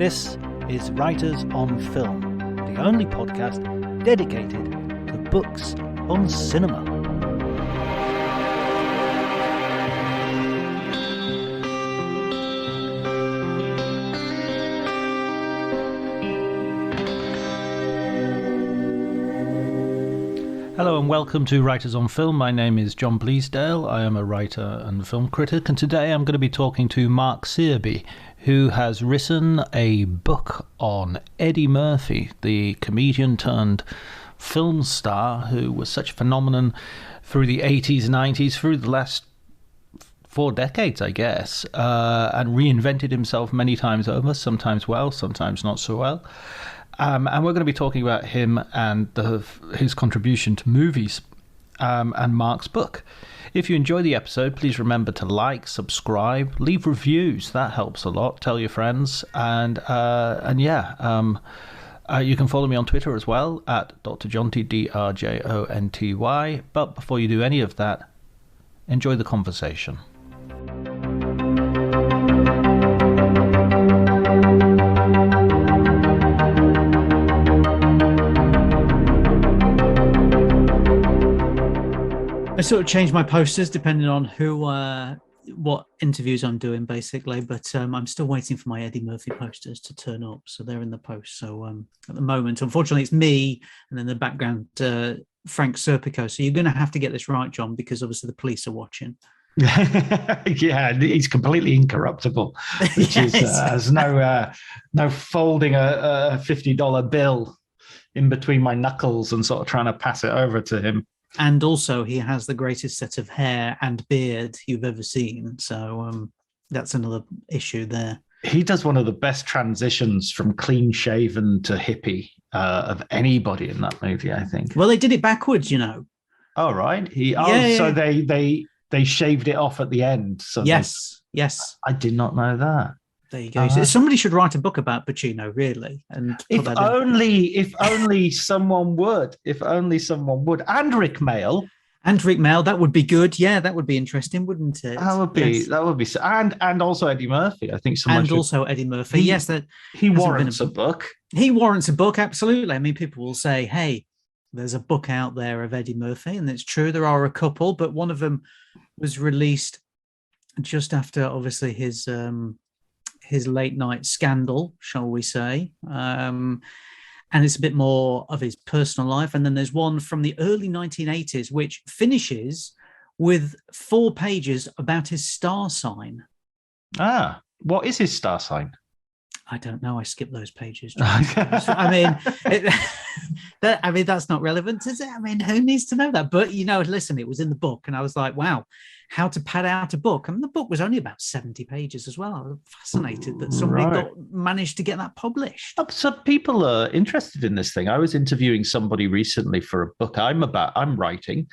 This is Writers on Film, the only podcast dedicated to books on cinema. Hello and welcome to Writers on Film. My name is John Bleasdale. I am a writer and film critic, and today I'm going to be talking to Mark Searby, who has written a book on Eddie Murphy, the comedian turned film star who was such a phenomenon through the 80s, 90s, through the last 4 decades, I guess, and reinvented himself many times over, sometimes well, sometimes not so well. And we're going to be talking about him and his contribution to movies and Mark's book. If you enjoy the episode, please remember to like, subscribe, leave reviews. That helps a lot. Tell your friends. You can follow me on Twitter as well at Dr. Jonty, DRJONTY. But before you do any of that, enjoy the conversation. I sort of change my posters depending on what interviews I'm doing, basically. But I'm still waiting for my Eddie Murphy posters to turn up, so they're in the post. So at the moment, unfortunately, it's me, and then the background Frank Serpico. So you're going to have to get this right, John, because obviously the police are watching. Yeah, he's completely incorruptible, which Yes. has no folding a $50 bill in between my knuckles and sort of trying to pass it over to him. And also, he has the greatest set of hair and beard you've ever seen. So that's another issue there. He does one of the best transitions from clean shaven to hippie of anybody in that movie, I think. Well, they did it backwards, you know. Oh, right. Yeah. So they shaved it off at the end. So Yes. I did not know that. There you go. Somebody should write a book about Pacino, really. And if only someone would. And Rik Mayall. And Rik Mayall, that would be good. Yeah, that would be interesting, wouldn't it? That would be. And also Eddie Murphy. I think Eddie Murphy. Yes, that he warrants a book. He warrants a book, absolutely. I mean, people will say, "Hey, there's a book out there of Eddie Murphy," and it's true. There are a couple, but one of them was released just after, obviously, his late night scandal, shall we say. And it's a bit more of his personal life. And then there's one from the early 1980s, which finishes with 4 pages about his star sign. Ah, what is his star sign? I don't know. I skipped those pages. I mean, that's not relevant, is it? I mean, who needs to know that? But, listen, it was in the book. And I was like, wow, how to pad out a book. I mean, the book was only about 70 pages as well. I was fascinated that somebody managed to get that published. So people are interested in this thing. I was interviewing somebody recently for a book I'm writing.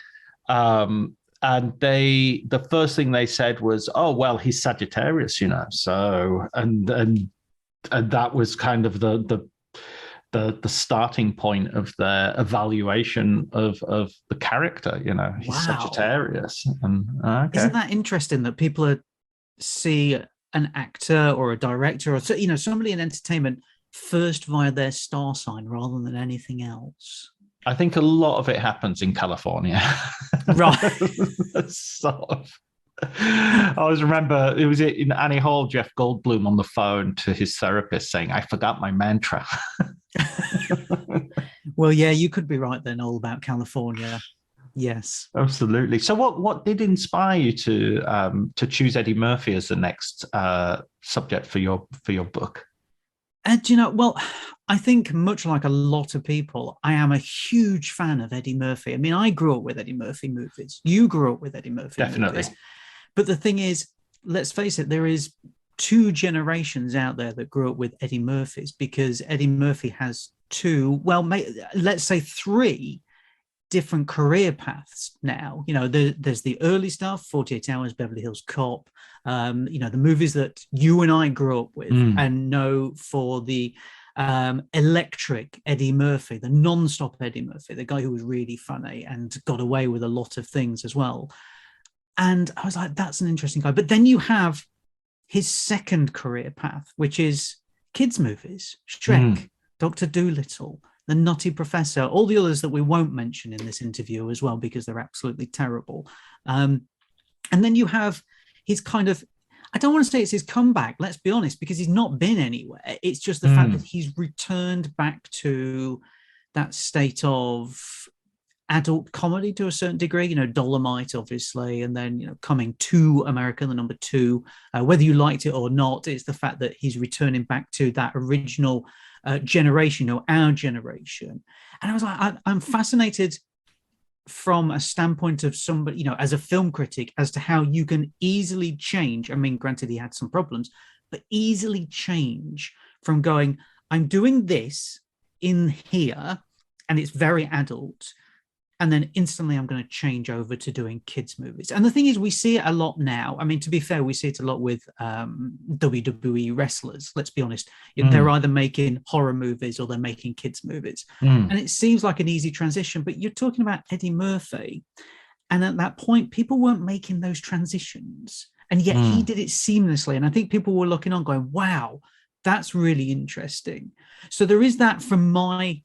And the first thing they said was, oh, well, he's Sagittarius, So, and that was kind of the starting point of their evaluation of the character. He's Sagittarius. And Isn't that interesting that people see an actor or a director or somebody in entertainment first via their star sign rather than anything else? I think a lot of it happens in California. Right. Sort of. I always remember it was in Annie Hall, Jeff Goldblum on the phone to his therapist saying, I forgot my mantra. Well, yeah, you could be right then all about California. Yes. Absolutely. So what did inspire you to choose Eddie Murphy as the next subject for your book? Well, I think much like a lot of people, I am a huge fan of Eddie Murphy. I mean, I grew up with Eddie Murphy movies. You grew up with Eddie Murphy Definitely. movies. But the thing is, let's face it, there is 2 generations out there that grew up with Eddie Murphys, because Eddie Murphy has 2, let's say 3 different career paths now. There's the early stuff, 48 Hours, Beverly Hills Cop, the movies that you and I grew up with and know for the electric Eddie Murphy, the non-stop Eddie Murphy, the guy who was really funny and got away with a lot of things as well. And I was like, that's an interesting guy. But then you have his second career path, which is kids movies, Shrek, Dr. Dolittle, the Nutty Professor, all the others that we won't mention in this interview as well, because they're absolutely terrible. And then you have his kind of, I don't want to say it's his comeback, let's be honest, because he's not been anywhere. It's just the fact that he's returned back to that state of adult comedy to a certain degree, you know, Dolomite, obviously, and then, you know, coming to America, the number 2, whether you liked it or not, it's the fact that he's returning back to that original generation, or our generation. And I was like, I'm fascinated from a standpoint of somebody, you know, as a film critic, as to how you can easily change. I mean, granted, he had some problems, but easily change from going, I'm doing this in here, and it's very adult, and then instantly I'm going to change over to doing kids movies. And the thing is, we see it a lot now. I mean, to be fair, we see it a lot with WWE wrestlers. Let's be honest. They're either making horror movies or they're making kids movies. And it seems like an easy transition, but you're talking about Eddie Murphy. And at that point, people weren't making those transitions. And yet he did it seamlessly. And I think people were looking on going, wow, that's really interesting. So there is that from my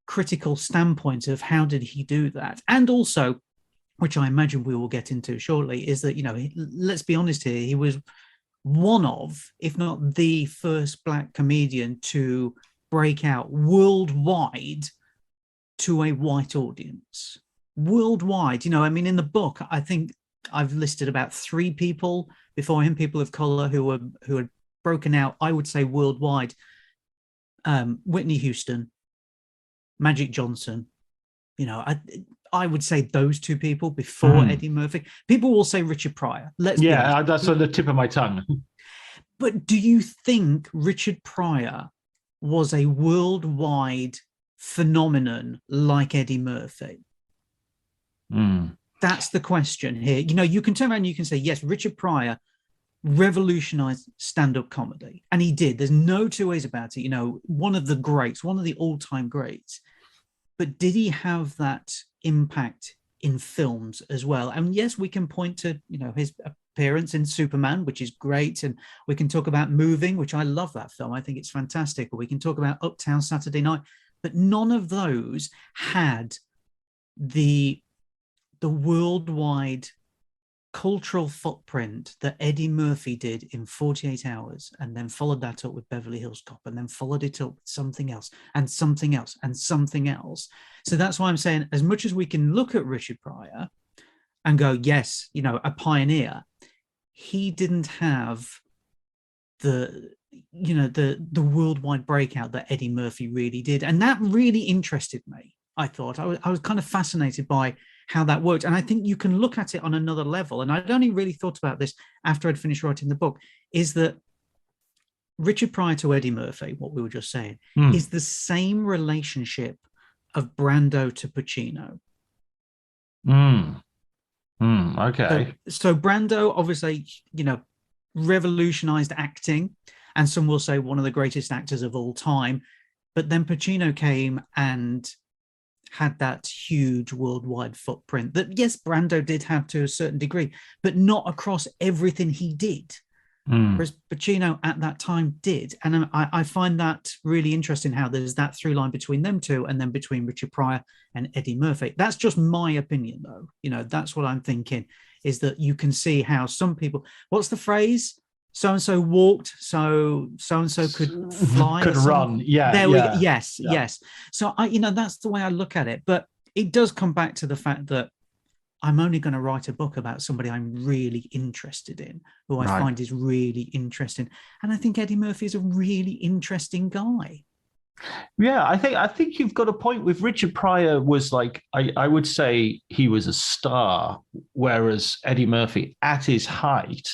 critical standpoint of how did he do that. And also, which I imagine we will get into shortly, is that, you know, let's be honest here, he was one of, if not the first Black comedian to break out worldwide to a white audience. Worldwide, you know, I mean, in the book, I think I've listed about 3 people before him, people of color who had broken out, I would say worldwide. Whitney Houston, Magic Johnson, you know, I would say those 2 people before Eddie Murphy. People will say Richard Pryor. That's on the tip of my tongue. But do you think Richard Pryor was a worldwide phenomenon like Eddie Murphy? That's the question here. You know, you can turn around and you can say, yes, Richard Pryor revolutionized stand-up comedy, and he did. There's no 2 ways about it. You know, one of the greats, one of the all-time greats. But did he have that impact in films as well? And yes, we can point to, you know, his appearance in Superman, which is great, and we can talk about Moving, which I love that film. I think it's fantastic. Or we can talk about Uptown Saturday Night, but none of those had the worldwide cultural footprint that Eddie Murphy did in 48 hours, and then followed that up with Beverly Hills Cop, and then followed it up with something else and something else and something else. So that's why I'm saying, as much as we can look at Richard Pryor and go, yes, you know, a pioneer, he didn't have the worldwide breakout that Eddie Murphy really did. And that really interested me. I thought I was kind of fascinated by how that worked. And I think you can look at it on another level. And I'd only really thought about this after I'd finished writing the book, is that Richard Pryor to Eddie Murphy, what we were just saying, is the same relationship of Brando to Pacino. Okay. So Brando, obviously, you know, revolutionized acting. And some will say one of the greatest actors of all time. But then Pacino came and had that huge worldwide footprint that, yes, Brando did have to a certain degree, but not across everything he did. Whereas Pacino at that time did. And I find that really interesting, how there's that through line between them 2 and then between Richard Pryor and Eddie Murphy. That's just my opinion, though. You know, that's what I'm thinking, is that you can see how some people, what's the phrase? So-and-so walked, so-and-so could fly. Could run, yeah. There we go. Yes. So, that's the way I look at it. But it does come back to the fact that I'm only going to write a book about somebody I'm really interested in, who I find is really interesting. And I think Eddie Murphy is a really interesting guy. Yeah, I think you've got a point. With Richard Pryor was like, I would say he was a star, whereas Eddie Murphy at his height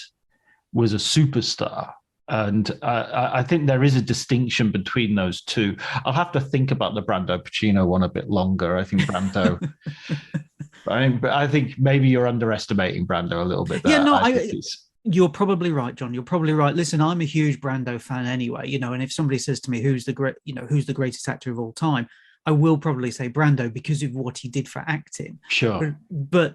was a superstar. And I think there is a distinction between those 2. I'll have to think about the Brando Pacino one a bit longer. I think Brando, I think maybe you're underestimating Brando a little bit there. Yeah, no, you're probably right, John. You're probably right. Listen, I'm a huge Brando fan anyway, you know, and if somebody says to me, who's the greatest actor of all time, I will probably say Brando because of what he did for acting. Sure. But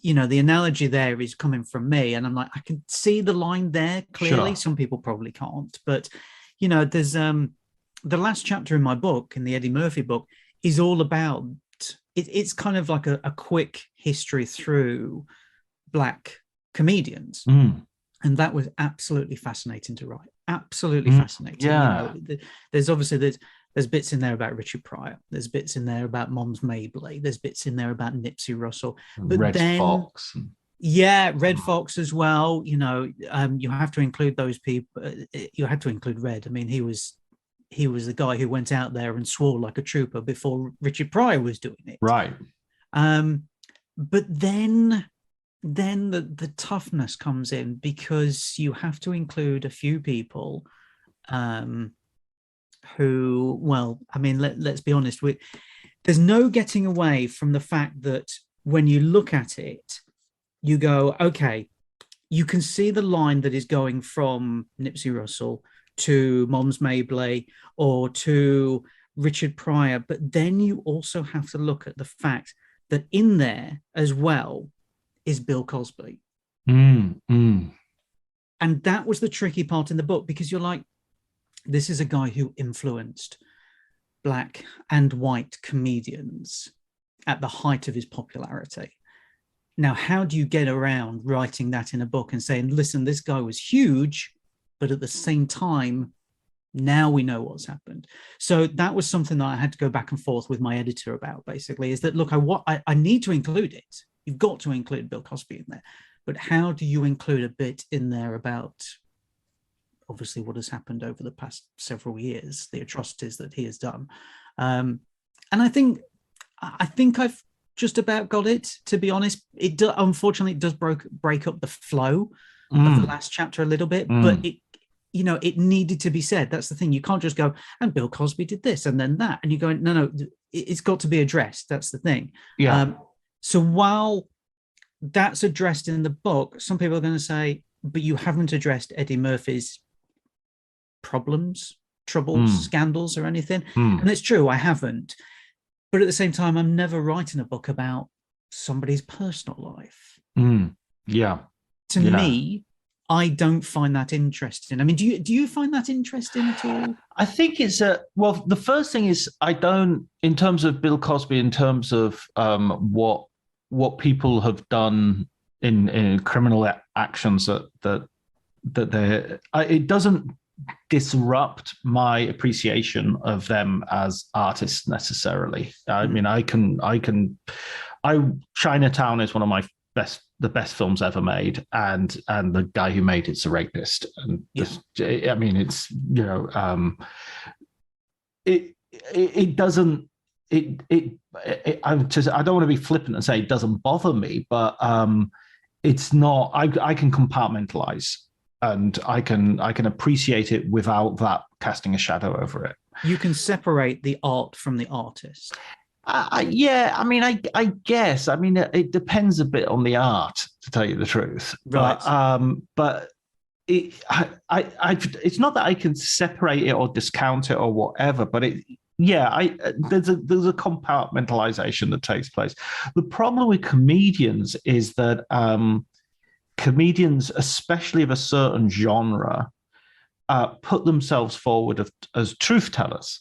the analogy there is coming from me, and I'm like, I can see the line there clearly. Sure. Some people probably can't, but there's the last chapter in my book, in the Eddie Murphy book, is all about it's kind of like a quick history through Black comedians. And that was absolutely fascinating to write. Absolutely fascinating. Yeah. There's obviously there's bits in there about Richard Pryor. There's bits in there about Mom's Mabley. There's bits in there about Nipsey Russell. But Red Fox. Yeah, Red Fox as well. You have to include those people. You had to include Red. I mean, he was the guy who went out there and swore like a trooper before Richard Pryor was doing it. Right. But then the toughness comes in, because you have to include a few people who, well, I mean, let's be honest, there's no getting away from the fact that when you look at it, you go, okay, you can see the line that is going from Nipsey Russell to Mom's Mabley or to Richard Pryor, but then you also have to look at the fact that in there as well is Bill Cosby. And that was the tricky part in the book, because you're like, this is a guy who influenced Black and white comedians at the height of his popularity. Now, how do you get around writing that in a book and saying, listen, this guy was huge, but at the same time, now we know what's happened? So that was something that I had to go back and forth with my editor about, basically, is that, look, I need to include it. You've got to include Bill Cosby in there. But how do you include a bit in there about, obviously, what has happened over the past several years, the atrocities that he has done? And I think I've just about got it, to be honest. Unfortunately, it does break up the flow of the last chapter a little bit, but it needed to be said. That's the thing. You can't just go, and Bill Cosby did this and then that. And you're going, no, it's got to be addressed. That's the thing. Yeah. So while that's addressed in the book, some people are going to say, but you haven't addressed Eddie Murphy's problems, troubles, scandals, or anything. And it's true, I haven't. But at the same time, I'm never writing a book about somebody's personal life. Yeah. To me, I don't find that interesting. I mean, do you find that interesting at all? I think it's the first thing is, I don't, in terms of Bill Cosby, in terms of what people have done in criminal actions that it doesn't disrupt my appreciation of them as artists necessarily. I mean, Chinatown is one of my the best films ever made, and the guy who made it's a rapist, and I mean, it's it doesn't. I don't want to be flippant and say it doesn't bother me, but it's not. I can compartmentalize, and I can appreciate it without that casting a shadow over it. You can separate the art from the artist. Yeah, I mean, I guess. I mean, it depends a bit on the art, to tell you the truth. Right. But it's not that I can separate it or discount it or whatever. But there's a compartmentalization that takes place. The problem with comedians is that comedians, especially of a certain genre, put themselves forward as truth tellers.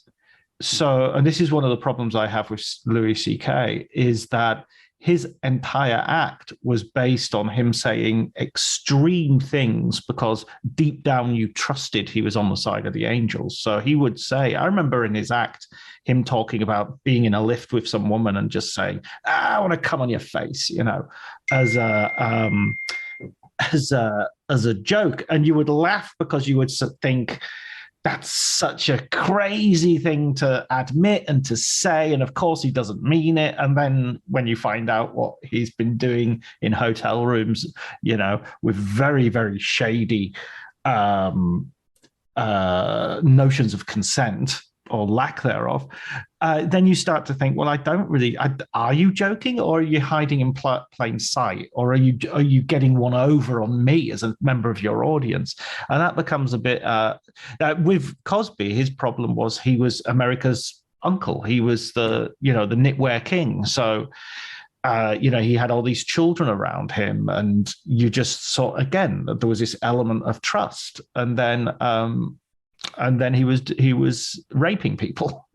So, and this is one of the problems I have with Louis C.K., is that his entire act was based on him saying extreme things because deep down you trusted he was on the side of the angels. So he would say, I remember in his act, him talking about being in a lift with some woman and just saying, I want to come on your face, as a joke. And you would laugh because you would think, that's such a crazy thing to admit and to say. And of course he doesn't mean it. And then when you find out what he's been doing in hotel rooms, with very, very shady notions of consent or lack thereof, then you start to think, well, I don't really, are you joking, or are you hiding in plain sight, or are you getting one over on me as a member of your audience? And that becomes a bit, with Cosby, his problem was he was America's uncle. He was the knitwear king. So he had all these children around him, and you just saw again that there was this element of trust, and then he was raping people,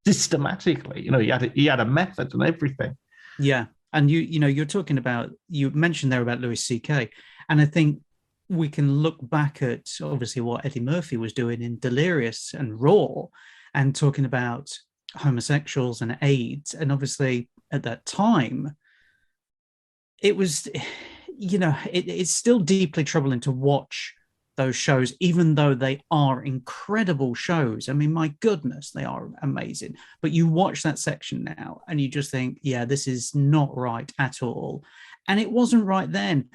systematically. He had a method and everything. Yeah, and you're talking about, you mentioned there about Louis C.K., and I think we can look back at obviously what Eddie Murphy was doing in Delirious and Raw, and talking about homosexuals and AIDS. And obviously at that time it was, it's still deeply troubling to watch those shows, even though they are incredible shows. I mean, my goodness, they are amazing. But you watch that section now and you just think, yeah, this is not right at all. And it wasn't right then.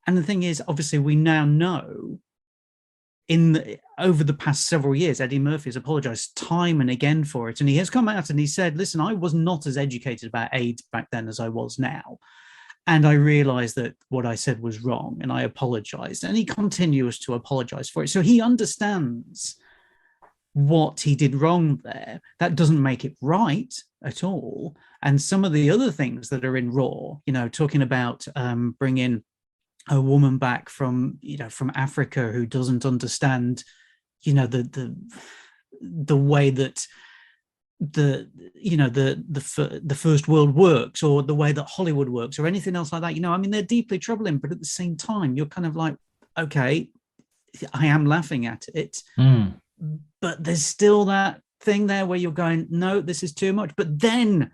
And the thing is, obviously we now know over the past several years, Eddie Murphy has apologized time and again for it. And he has come out and he said, listen, I was not as educated about AIDS back then as I was now. And I realized that what I said was wrong, and I apologized. And he continues to apologize for it. So he understands what he did wrong there. That doesn't make it right at all. And some of the other things that are in Raw, talking about bringing a woman back from Africa who doesn't understand, the way that the first world works, or the way that Hollywood works, or anything else like that. I mean, they're deeply troubling, but at the same time, you're kind of like, okay, I am laughing at it, but there's still that thing there where you're going, no, this is too much. But then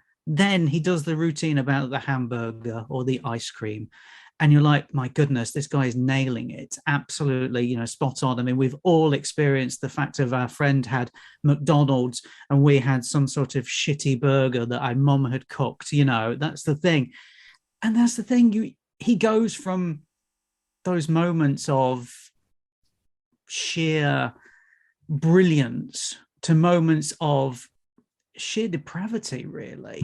he does the routine about the hamburger or the ice cream. And you're like, my goodness, this guy is nailing it. Absolutely, spot on. I mean, we've all experienced the fact of our friend had McDonald's and we had some sort of shitty burger that our mum had cooked. That's the thing. And that's the thing. He goes from those moments of sheer brilliance to moments of sheer depravity, really.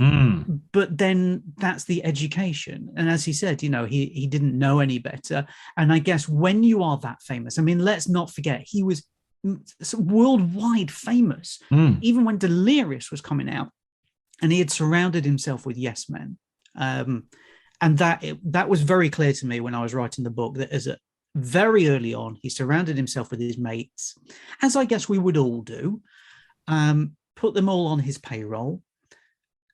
But then that's the education. And as he said, he didn't know any better. And I guess when you are that famous, I mean, let's not forget, he was worldwide famous, even when Delirious was coming out, and he had surrounded himself with yes men. And that was very clear to me when I was writing the book, that very early on, he surrounded himself with his mates, as I guess we would all do, put them all on his payroll,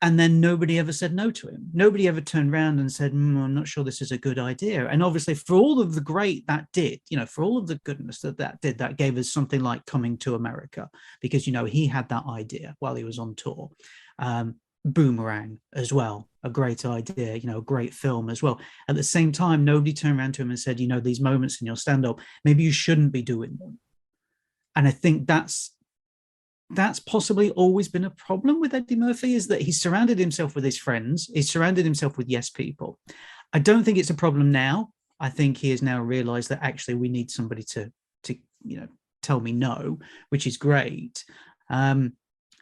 and then nobody ever said no to him. Nobody ever turned around and said, I'm not sure this is a good idea. And obviously, for all of the great that did, for all of the goodness that did, that gave us something like Coming to America, because, he had that idea while he was on tour. Boomerang as well, a great idea, a great film as well. At the same time, nobody turned around to him and said, these moments in your stand-up, maybe you shouldn't be doing them. And I think that's possibly always been a problem with Eddie Murphy, is that he surrounded himself with his friends. He surrounded himself with yes people. I don't think it's a problem now. I think he has now realized that actually we need somebody to tell me no, which is great.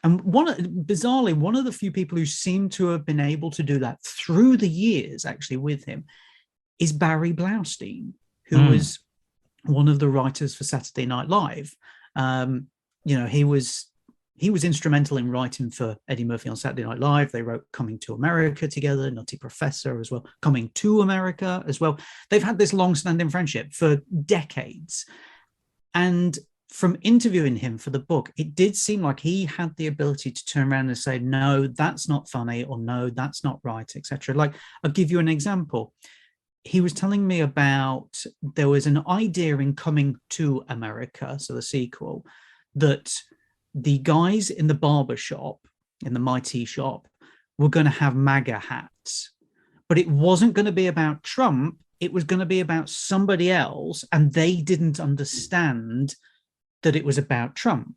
And bizarrely, one of the few people who seem to have been able to do that through the years, actually, with him, is Barry Blaustein, who was one of the writers for Saturday Night Live. He was instrumental in writing for Eddie Murphy on Saturday Night Live. They wrote Coming to America together, Nutty Professor as well, Coming to America as well. They've had this long-standing friendship for decades. And from interviewing him for the book, it did seem like he had the ability to turn around and say, no, that's not funny, or no, that's not right, etc. Like, I'll give you an example. He was telling me about, there was an idea in Coming to America, so the sequel, that the guys in the barber shop, in the Mighty shop, were going to have MAGA hats. But it wasn't going to be about Trump. It was going to be about somebody else. And they didn't understand that it was about Trump.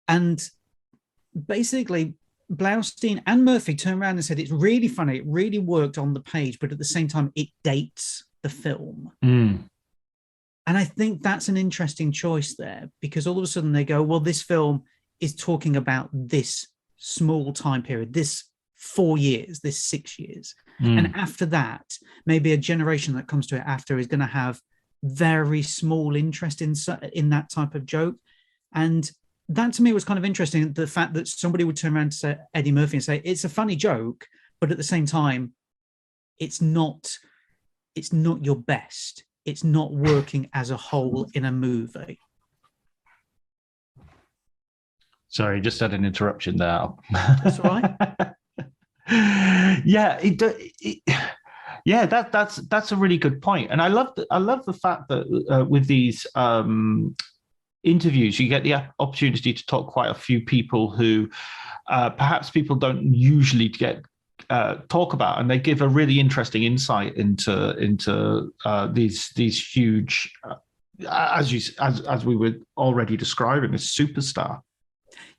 And basically, Blaustein and Murphy turned around and said, it's really funny. It really worked on the page. But at the same time, it dates the film. And I think that's an interesting choice there, because all of a sudden they go, well, this film is talking about this small time period, this 4 years, this 6 years. And after that, maybe a generation that comes to it after is going to have very small interest in that type of joke. And that to me was kind of interesting. The fact that somebody would turn around to Eddie Murphy and say, it's a funny joke, but at the same time, it's not your best. It's not working as a whole in a movie. Sorry, just had an interruption there. That's all right. Yeah, that's a really good point, and I love the fact that with these interviews, you get the opportunity to talk quite a few people who perhaps people don't usually get talk about, and they give a really interesting insight into these huge, as we were already describing, a superstar.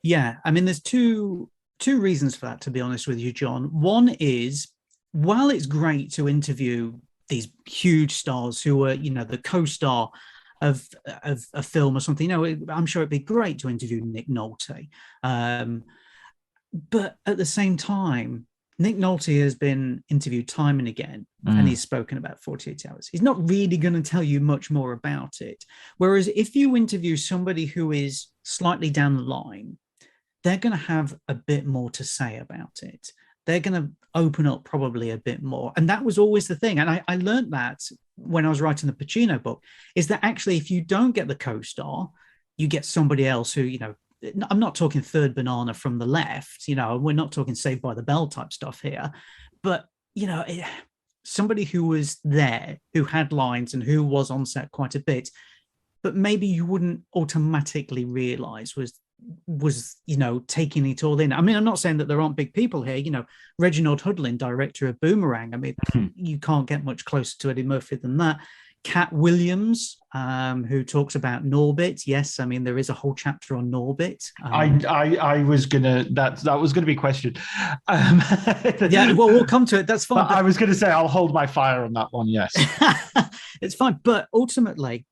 Yeah, I mean, there's two reasons for that, to be honest with you, John. One is, while it's great to interview these huge stars who are, the co-star of a film or something, I'm sure it'd be great to interview Nick Nolte. But at the same time, Nick Nolte has been interviewed time and again, and he's spoken about 48 Hours. He's not really going to tell you much more about it. Whereas if you interview somebody who is slightly down the line, they're going to have a bit more to say about it. They're going to open up probably a bit more. And that was always the thing. And I learned that when I was writing the Pacino book, is that actually, if you don't get the co-star, you get somebody else who, I'm not talking third banana from the left, we're not talking Saved by the Bell type stuff here, but, somebody who was there, who had lines and who was on set quite a bit, but maybe you wouldn't automatically realize was taking it all in. I mean, I'm not saying that there aren't big people here, Reginald Hudlin, director of Boomerang. I mean, you can't get much closer to Eddie Murphy than that. Katt Williams, who talks about Norbit. Yes, I mean, there is a whole chapter on Norbit. I was gonna that was gonna be a question. Yeah, well, we'll come to it. That's fine. But I was gonna say I'll hold my fire on that one. Yes, it's fine. But ultimately,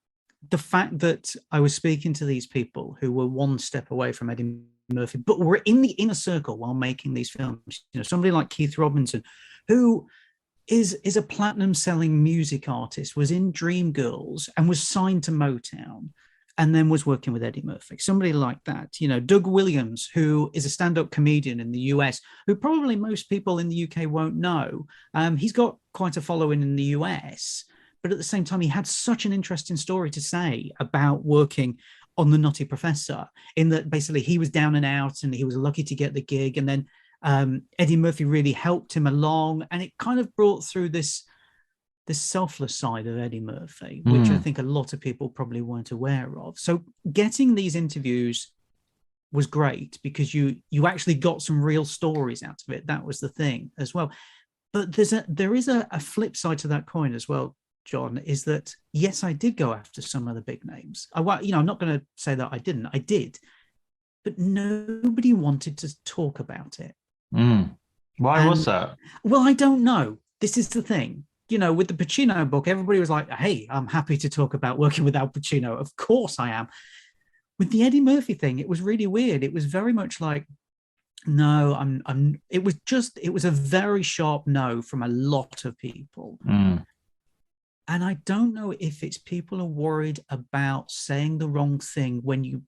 the fact that I was speaking to these people who were one step away from Eddie Murphy, but were in the inner circle while making these films, somebody like Keith Robinson, who is a platinum selling music artist, was in Dreamgirls and was signed to Motown, and then was working with Eddie Murphy. Somebody like that, Doug Williams, who is a stand-up comedian in the US, who probably most people in the UK won't know. He's got quite a following in the US, but at the same time, he had such an interesting story to say about working on the Nutty Professor, in that basically he was down and out and he was lucky to get the gig. And then Eddie Murphy really helped him along, and it kind of brought through this selfless side of Eddie Murphy, which I think a lot of people probably weren't aware of. So getting these interviews was great because you actually got some real stories out of it. That was the thing as well. But there is a flip side to that coin as well, John, is that, yes, I did go after some of the big names. I'm not going to say that I didn't. I did. But nobody wanted to talk about it. Why was that? Well, I don't know. This is the thing. With the Pacino book, everybody was like, hey, I'm happy to talk about working with Al Pacino. Of course I am. With the Eddie Murphy thing, it was really weird. It was very much like, no, it was a very sharp no from a lot of people. And I don't know if it's people are worried about saying the wrong thing when you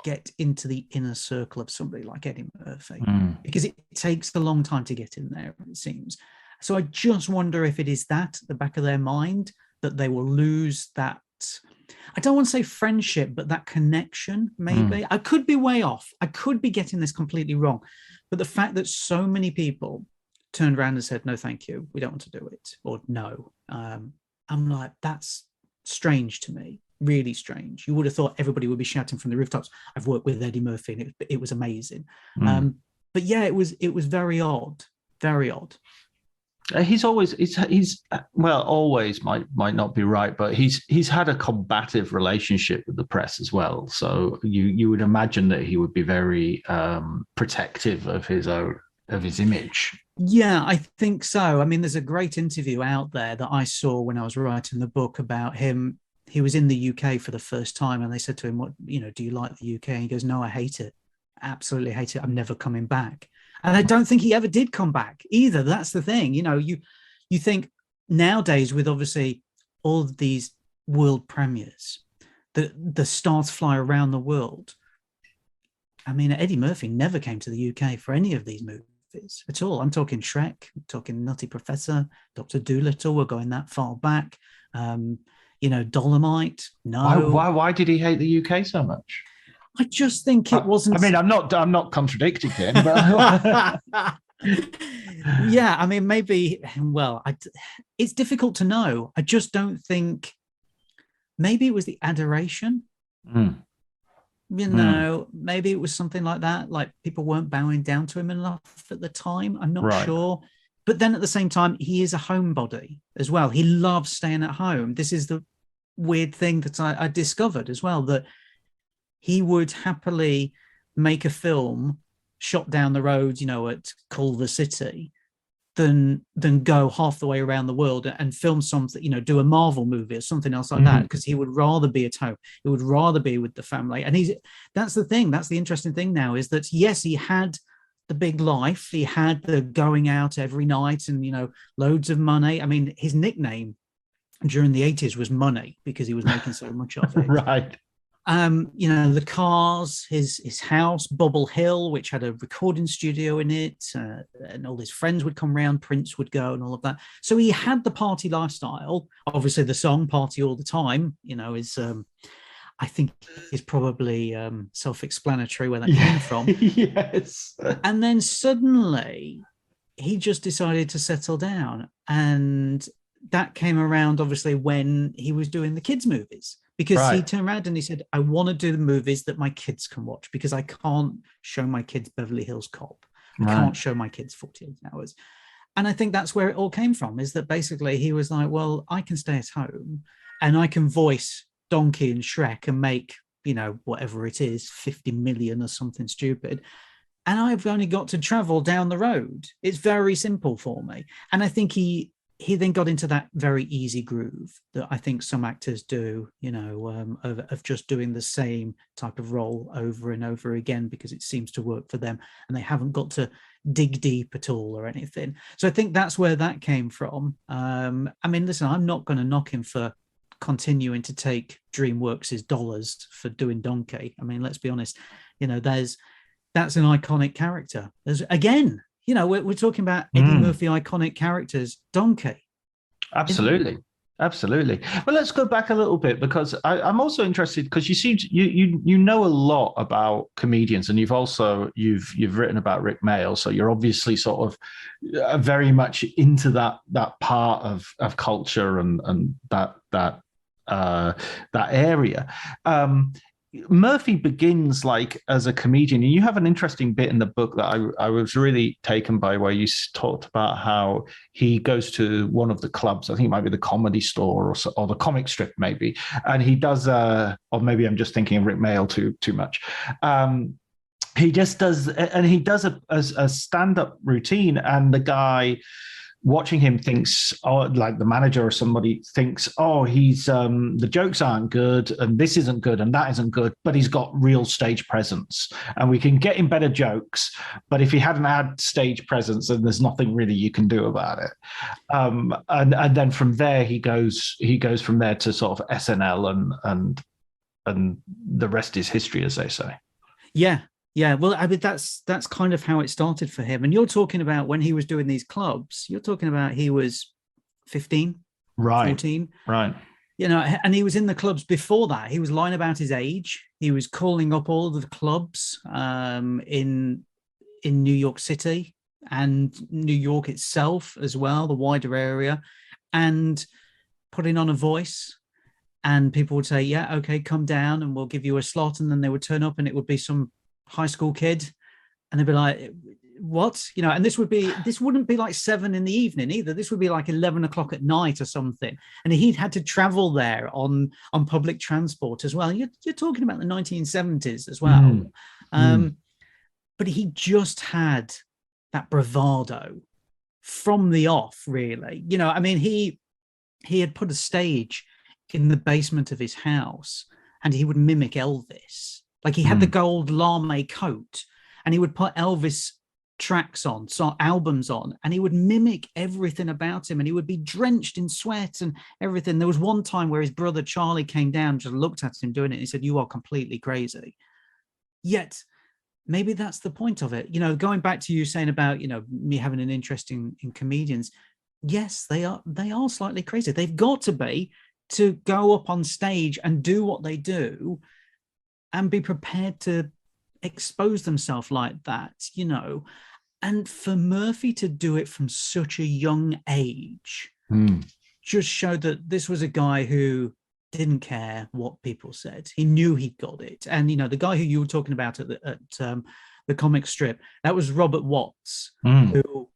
get into the inner circle of somebody like Eddie Murphy, because it takes a long time to get in there, it seems. So I just wonder if it is that at the back of their mind, that they will lose that, I don't want to say friendship, but that connection, maybe. I could be way off. I could be getting this completely wrong. But the fact that so many people turned around and said, no, thank you, we don't want to do it, or no, I'm like, that's strange to me, really strange. You would have thought everybody would be shouting from the rooftops, I've worked with Eddie Murphy, and it was amazing. But yeah, it was very odd, very odd. He's always might not be right, but he's had a combative relationship with the press as well. So you would imagine that he would be very protective of his image. Yeah, I think so. I mean, there's a great interview out there that I saw when I was writing the book about him. He was in the UK for the first time, and they said to him, "What, do you like the UK?" And he goes, "No, I hate it. Absolutely hate it. I'm never coming back." And I don't think he ever did come back either. That's the thing. You think nowadays, with obviously all of these world premieres, the stars fly around the world. I mean, Eddie Murphy never came to the UK for any of these movies at all. I'm talking Shrek, I'm talking Nutty Professor, Dr. Dolittle. We're going that far back. Dolomite. No. Why did he hate the UK so much? I just think it wasn't. I mean, I'm not contradicting him, but yeah, I mean, maybe. Well, it's difficult to know. I just don't think. Maybe it was the adoration. Maybe it was something like that. Like people weren't bowing down to him enough at the time. I'm not sure. But then at the same time, he is a homebody as well. He loves staying at home. This is the weird thing that I discovered as well, that he would happily make a film shot down the road, at Culver City, than go half the way around the world and film something, do a Marvel movie or something else like that, because he would rather be at home. He would rather be with the family. And that's the thing. That's the interesting thing now, is that, yes, he had the big life. He had the going out every night and, loads of money. I mean, his nickname during the 80s was Money, because he was making so much of it. Right. The cars, his house, Bobble Hill, which had a recording studio in it, and all his friends would come round, Prince would go and all of that. So he had the party lifestyle. Obviously, the song Party All the Time, is, I think, is probably self-explanatory where that came from. Yes. And then suddenly he just decided to settle down. And that came around, obviously, when he was doing the kids' movies. Because he turned around and he said, I want to do the movies that my kids can watch, because I can't show my kids Beverly Hills Cop. I can't show my kids 48 Hours. And I think that's where it all came from, is that basically he was like, well, I can stay at home and I can voice Donkey and Shrek and make, whatever it is, 50 million or something stupid. And I've only got to travel down the road. It's very simple for me. And I think he then got into that very easy groove that I think some actors do, of just doing the same type of role over and over again, because it seems to work for them and they haven't got to dig deep at all or anything. So I think that's where that came from. I mean, listen, I'm not going to knock him for continuing to take DreamWorks' dollars for doing Donkey. I mean, let's be honest, that's an iconic character. Again, we're talking about Eddie Murphy iconic characters. Donkey. Absolutely. Well, let's go back a little bit, because I'm also interested, because you know a lot about comedians, and you've written about Rik Mayall, so you're obviously sort of very much into that part of culture and that area. Murphy begins like as a comedian, and you have an interesting bit in the book that I was really taken by, where you talked about how he goes to one of the clubs. I think it might be the Comedy Store or the comic strip maybe, and he does or maybe I'm just thinking of Rik Mayall too much. He just does, and he does a stand-up routine, and the guy watching him thinks, like the manager or somebody thinks, he's the jokes aren't good and this isn't good and that isn't good, but he's got real stage presence and we can get him better jokes, but if he hadn't had stage presence, then there's nothing really you can do about it. And then from there he goes from there to sort of SNL and the rest is history, as they say. Yeah, well, I mean, that's kind of how it started for him. And you're talking about when he was doing these clubs, you're talking about he was 15, 14. Right. And he was in the clubs before that. He was lying about his age. He was calling up all of the clubs in New York City and New York itself as well, the wider area, and putting on a voice. And people would say, yeah, okay, come down and we'll give you a slot. And then they would turn up and it would be some high school kid, and they'd be like, what? And this wouldn't be like 7 p.m. either. This would be like 11 o'clock at night or something. And he'd had to travel there on public transport as well. You're talking about the 1970s as well. But he just had that bravado from the off, really. I mean, he had put a stage in the basement of his house and he would mimic Elvis. Like he had the gold lame coat and he would put Elvis tracks on, albums on, and he would mimic everything about him and he would be drenched in sweat and everything. There was one time where his brother Charlie came down, just looked at him doing it and he said, you are completely crazy. Yet maybe that's the point of it. Going back to you saying about, me having an interest in comedians. Yes, they are slightly crazy. They've got to be, to go up on stage and do what they do and be prepared to expose themselves like that, And for Murphy to do it from such a young age just showed that this was a guy who didn't care what people said. He knew he got it. And, the guy who you were talking about at the comic strip, that was Robert Watts, who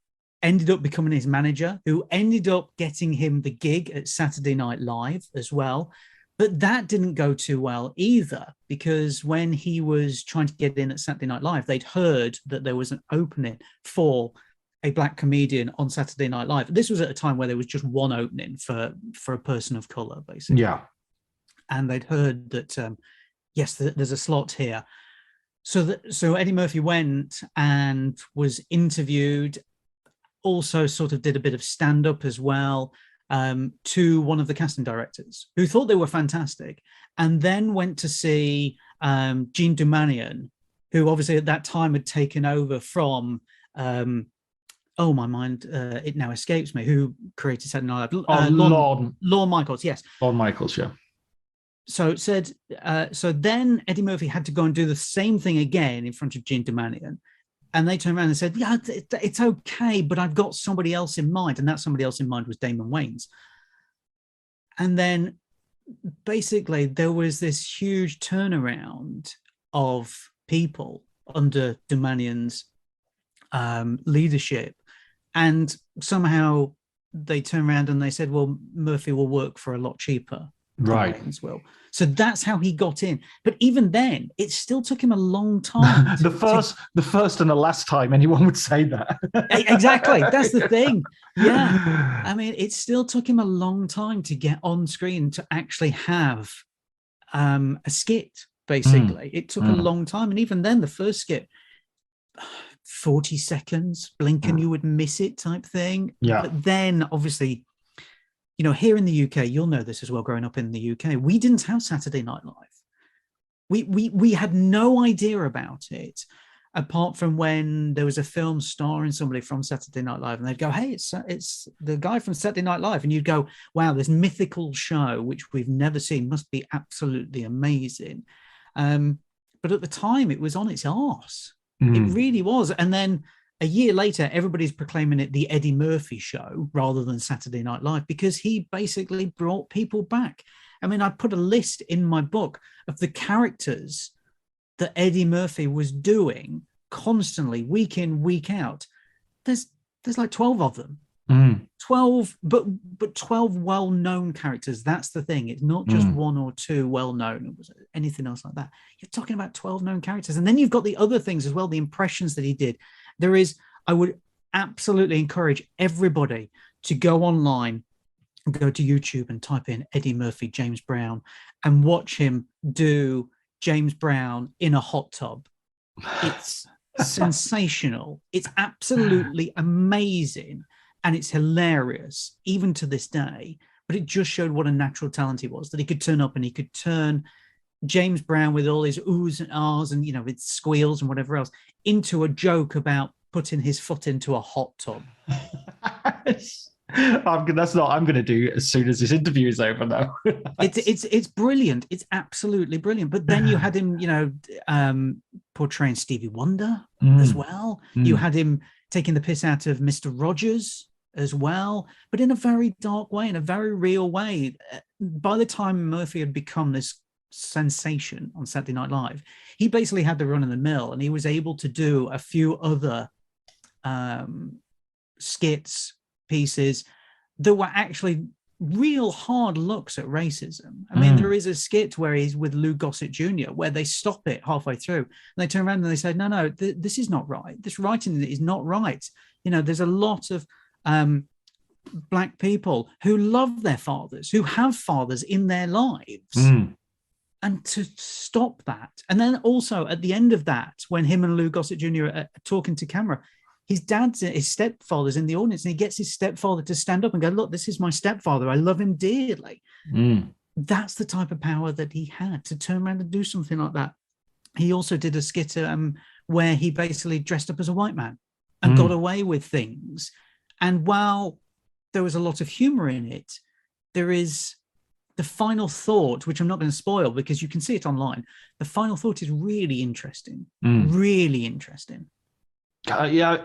ended up becoming his manager, who ended up getting him the gig at Saturday Night Live as well. But that didn't go too well either, because when he was trying to get in at Saturday Night Live, they'd heard that there was an opening for a black comedian on Saturday Night Live. This was at a time where there was just one opening for a person of color, basically. Yeah. And they'd heard that, yes, there's a slot here. So Eddie Murphy went and was interviewed, also sort of did a bit of stand-up as well, to one of the casting directors who thought they were fantastic, and then went to see Gene Dumanian, who obviously at that time had taken over from, my mind, it now escapes me, who created Saturday Night Live. Lorne Michaels, yes. Lorne Michaels, yeah. So it said, so then Eddie Murphy had to go and do the same thing again in front of Gene Dumanian. And they turned around and said, yeah, it's okay, but I've got somebody else in mind. And that somebody else in mind was Damon Wayans. And then basically there was this huge turnaround of people under Dumanian's leadership. And somehow they turned around and they said, well, Murphy will work for a lot cheaper. Right. Will. So that's how he got in. But even then, it still took him a long time. the first and the last time anyone would say that. Exactly. That's the thing. Yeah. I mean, it still took him a long time to get on screen to actually have a skit, basically. It took a long time. And even then, the first skit, 40 seconds, blink and you would miss it type thing. Yeah. But then, obviously, here in the UK, you'll know this as well, growing up in the UK, we didn't have Saturday Night Live. We had no idea about it, apart from when there was a film starring somebody from Saturday Night Live, and they'd go, hey, it's the guy from Saturday Night Live. And you'd go, wow, this mythical show, which we've never seen, must be absolutely amazing. But at the time, it was on its arse. It really was. And then a year later, everybody's proclaiming it the Eddie Murphy show rather than Saturday Night Live, because he basically brought people back. I mean, I put a list in my book of the characters that Eddie Murphy was doing constantly, week in, week out. There's like 12 of them. 12, but 12 well-known characters. That's the thing. It's not just one or two well-known, anything else like that. You're talking about 12 known characters. And then you've got the other things as well, the impressions that he did. I would absolutely encourage everybody to go online, go to YouTube and type in Eddie Murphy, James Brown, and watch him do James Brown in a hot tub. It's sensational. It's absolutely amazing. And it's hilarious, even to this day. But it just showed what a natural talent he was, that he could turn up and he could turn James Brown with all his oohs and ahs and, with squeals and whatever else into a joke about putting his foot into a hot tub. I'm going to do as soon as this interview is over, though. It's brilliant. It's absolutely brilliant. But then you had him, portraying Stevie Wonder as well. You had him taking the piss out of Mr. Rogers as well, but in a very dark way, in a very real way. By the time Murphy had become this sensation on Saturday Night Live, he basically had the run of the mill, and he was able to do a few other skits, pieces that were actually real hard looks at racism. I mean, there is a skit where he's with Lou Gossett Jr., where they stop it halfway through and they turn around and they say, no, this is not right. This writing is not right. There's a lot of black people who love their fathers, who have fathers in their lives. And to stop that. And then also at the end of that, when him and Lou Gossett Jr. are talking to camera, his stepfather's in the audience, and he gets his stepfather to stand up and go, look, this is my stepfather. I love him dearly. That's the type of power that he had to turn around and do something like that. He also did a skit where he basically dressed up as a white man and got away with things. And while there was a lot of humor in it, there is the final thought, which I'm not going to spoil because you can see it online. The final thought is really interesting, really interesting. Yeah,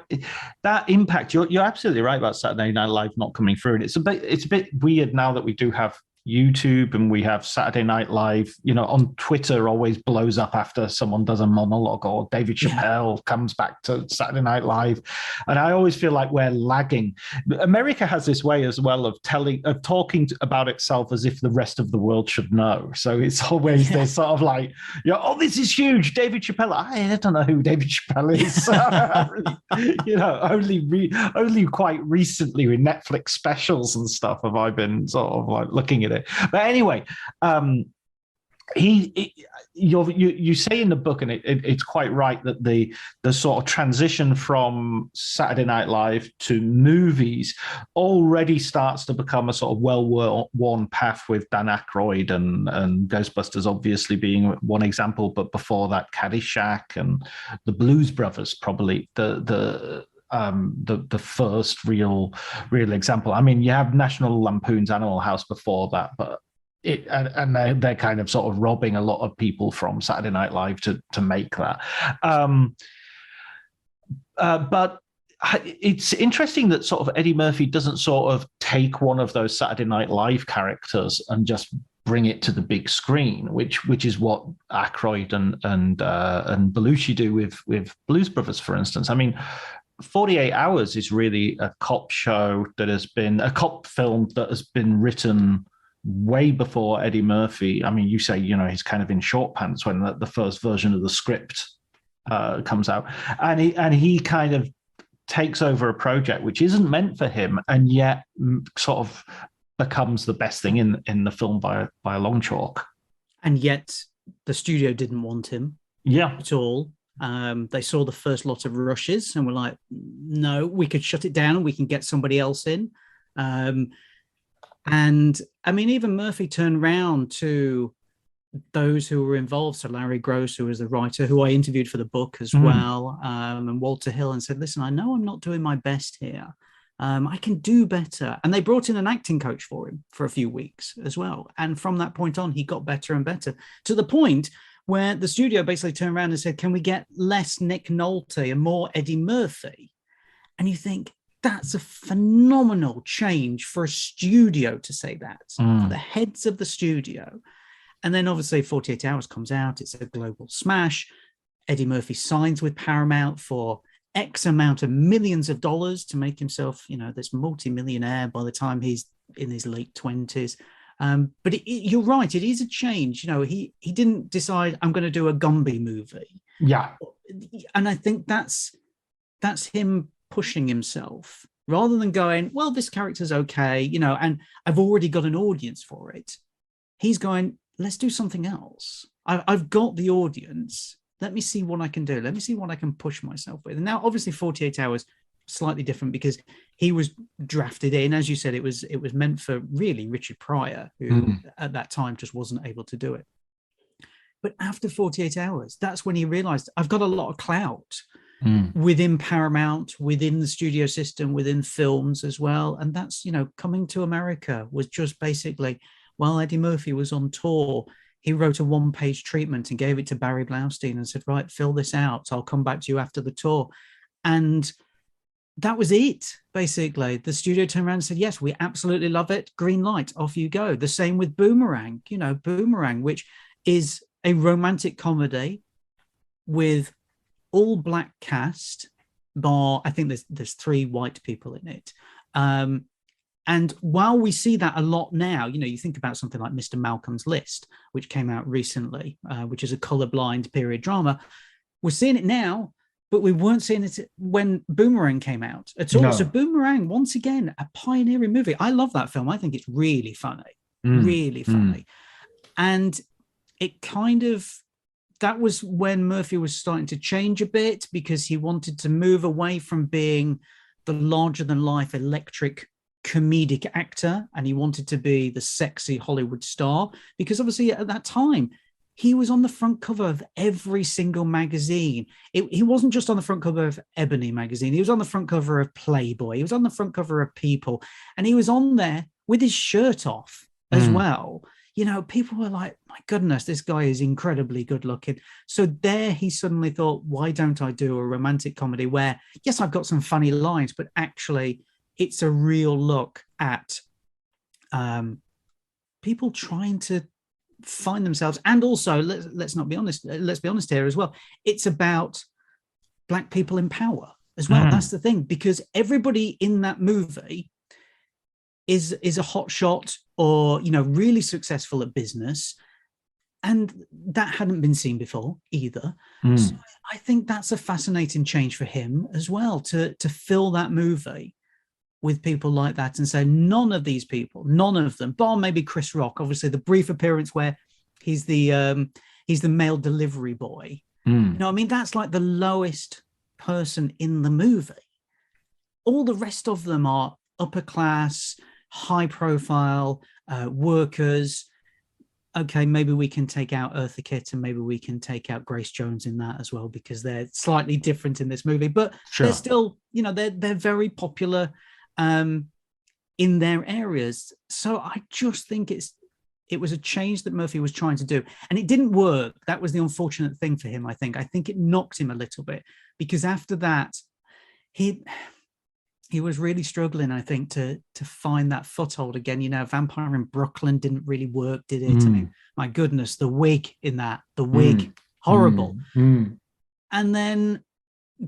that impact. You're absolutely right about Saturday Night Live not coming through, and it's a bit weird now that we do have YouTube and we have Saturday Night Live. On Twitter, always blows up after someone does a monologue, or David Chappelle comes back to Saturday Night Live, and I always feel like we're lagging. America has this way as well of talking about itself as if the rest of the world should know. So it's always there's sort of like, oh, this is huge, David Chappelle. I don't know who David Chappelle is. Only quite recently with Netflix specials and stuff have I been sort of like looking at it. But anyway, you say in the book, and it's quite right, that the sort of transition from Saturday Night Live to movies already starts to become a sort of well-worn path, with Dan Aykroyd and Ghostbusters obviously being one example, but before that, Caddyshack and the Blues Brothers, probably the first real example. I mean, you have National Lampoon's Animal House before that, but they're kind of sort of robbing a lot of people from Saturday Night Live to make that. But it's interesting that sort of Eddie Murphy doesn't sort of take one of those Saturday Night Live characters and just bring it to the big screen, which is what Aykroyd and Belushi do with Blues Brothers, for instance. I mean, 48 Hours is really a cop show that has been a cop film that has been written way before Eddie Murphy. I mean, you say, he's kind of in short pants when the first version of the script comes out, and he kind of takes over a project which isn't meant for him, and yet sort of becomes the best thing in the film by a long chalk. And yet the studio didn't want him at all. They saw the first lot of rushes and were like, no, we could shut it down. We can get somebody else in. And I mean, even Murphy turned round to those who were involved. So Larry Gross, who was the writer, who I interviewed for the book as well, and Walter Hill, and said, listen, I know I'm not doing my best here. I can do better. And they brought in an acting coach for him for a few weeks as well. And from that point on, he got better and better, to the point where the studio basically turned around and said, can we get less Nick Nolte and more Eddie Murphy? And you think, that's a phenomenal change for a studio to say that, for the heads of the studio. And then obviously 48 Hours comes out. It's a global smash. Eddie Murphy signs with Paramount for X amount of millions of dollars to make himself, this multi-millionaire by the time he's in his late 20s. But you're right, it is a change. He didn't decide, I'm going to do a Gumby movie. Yeah. And I think that's him pushing himself rather than going, well, this character's okay, and I've already got an audience for it. He's going, let's do something else. I've got the audience. Let me see what I can do. Let me see what I can push myself with. And now, obviously, 48 Hours, slightly different because he was drafted in. As you said, it was meant for really Richard Pryor, who at that time just wasn't able to do it. But after 48 Hours, that's when he realized, I've got a lot of clout within Paramount, within the studio system, within films as well. And that's, Coming to America was just basically, while Eddie Murphy was on tour, he wrote a one-page treatment and gave it to Barry Blaustein and said, right, fill this out. I'll come back to you after the tour. And that was it, basically. The studio turned around and said, yes, we absolutely love it. Green light, off you go. The same with Boomerang, Boomerang, which is a romantic comedy with all black cast, bar, I think there's 3 white people in it. And while we see that a lot now, you think about something like Mr. Malcolm's List, which came out recently, which is a colorblind period drama. We're seeing it now, but we weren't seeing it when Boomerang came out at all. No. So Boomerang, once again, a pioneering movie. I love that film. I think it's really funny, really funny. And it kind of, that was when Murphy was starting to change a bit because he wanted to move away from being the larger-than-life electric comedic actor, and he wanted to be the sexy Hollywood star, because obviously at that time he was on the front cover of every single magazine. He wasn't just on the front cover of Ebony magazine. He was on the front cover of Playboy. He was on the front cover of People. And he was on there with his shirt off as well. You know, people were like, my goodness, this guy is incredibly good looking. So there he suddenly thought, why don't I do a romantic comedy where, yes, I've got some funny lines, but actually it's a real look at people trying to find themselves. And also, let's be honest here as well. It's about Black people in power as well. That's the thing, because everybody in that movie is a hotshot or, you know, really successful at business. And that hadn't been seen before either. So I think that's a fascinating change for him as well, to fill that movie with people like that and say, none of these people, none of them, bar maybe Chris Rock, obviously the brief appearance where he's the mail delivery boy. You know, I mean, that's like the lowest person in the movie. All the rest of them are upper class, high profile, workers. Okay, maybe we can take out Eartha Kitt and maybe we can take out Grace Jones in that as well, because they're slightly different in this movie, but they're still, you know, they're very popular in their areas. So I just think it was a change that Murphy was trying to do, and it didn't work. That was the unfortunate thing for him. I think it knocked him a little bit, because after that he was really struggling, I think, to find that foothold again. You know, Vampire in Brooklyn didn't really work, did it? I mean, my goodness, the wig in that, horrible. And then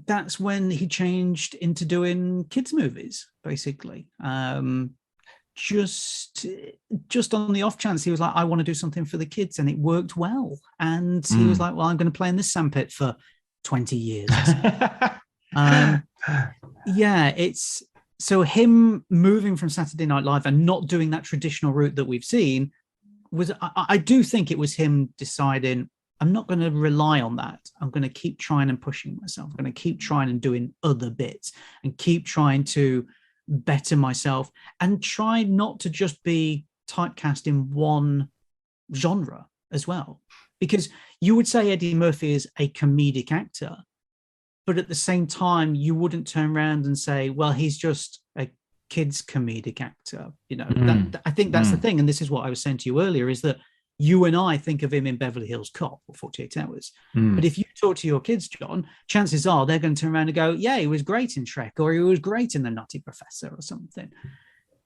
that's when he changed into doing kids movies, basically. Just on the off chance, he was like, I want to do something for the kids, and it worked well. And he was like, well, I'm going to play in this sandpit for 20 years. Yeah, it's so him moving from Saturday Night Live and not doing that traditional route that we've seen was, I do think it was him deciding, I'm not going to rely on that. I'm going to keep trying and pushing myself. I'm going to keep trying and doing other bits and keep trying to better myself and try not to just be typecast in one genre as well. Because you would say Eddie Murphy is a comedic actor, but at the same time, you wouldn't turn around and say, well, he's just a kid's comedic actor. You know, I think that's the thing. And this is what I was saying to you earlier, is that you and I think of him in Beverly Hills Cop or 48 Hours. But if you talk to your kids, John, chances are they're going to turn around and go, yeah, he was great in Shrek, or he was great in The Nutty Professor or something.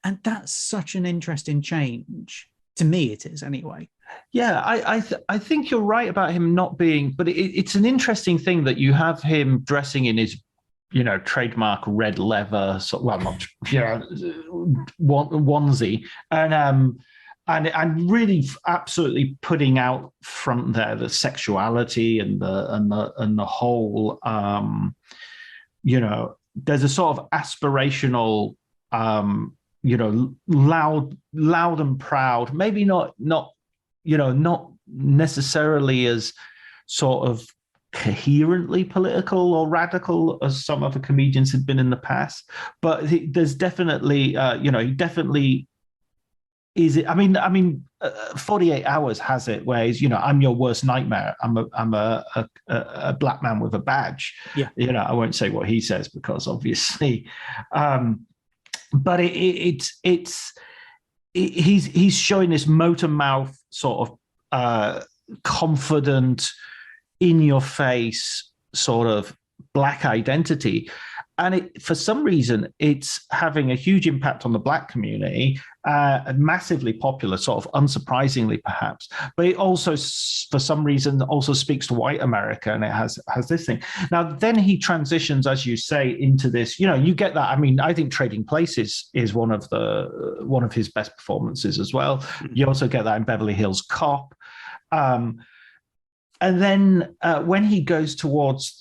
And that's such an interesting change. To me, it is anyway. Yeah, I think you're right about him not being, but it's an interesting thing that you have him dressing in his, you know, trademark red leather, not, you know, onesie, and really absolutely putting out front there the sexuality and the whole, you know, there's a sort of aspirational, you know, loud and proud, maybe not necessarily as sort of coherently political or radical as some other comedians had been in the past, but there's definitely, you know, he definitely is it. I mean, 48 Hours has it where he's, you know, I'm your worst nightmare. I'm a black man with a badge. Yeah, you know, I won't say what he says because obviously. But he's showing this motor mouth sort of confident, in your face sort of black identity, and for some reason it's having a huge impact on the black community, massively popular, sort of unsurprisingly perhaps, but it also for some reason also speaks to white America, and it has this thing. Now then he transitions, as you say, into this, you know, you get that. I mean, I think Trading Places is one of his best performances as well. You also get that in Beverly Hills Cop, and then when he goes towards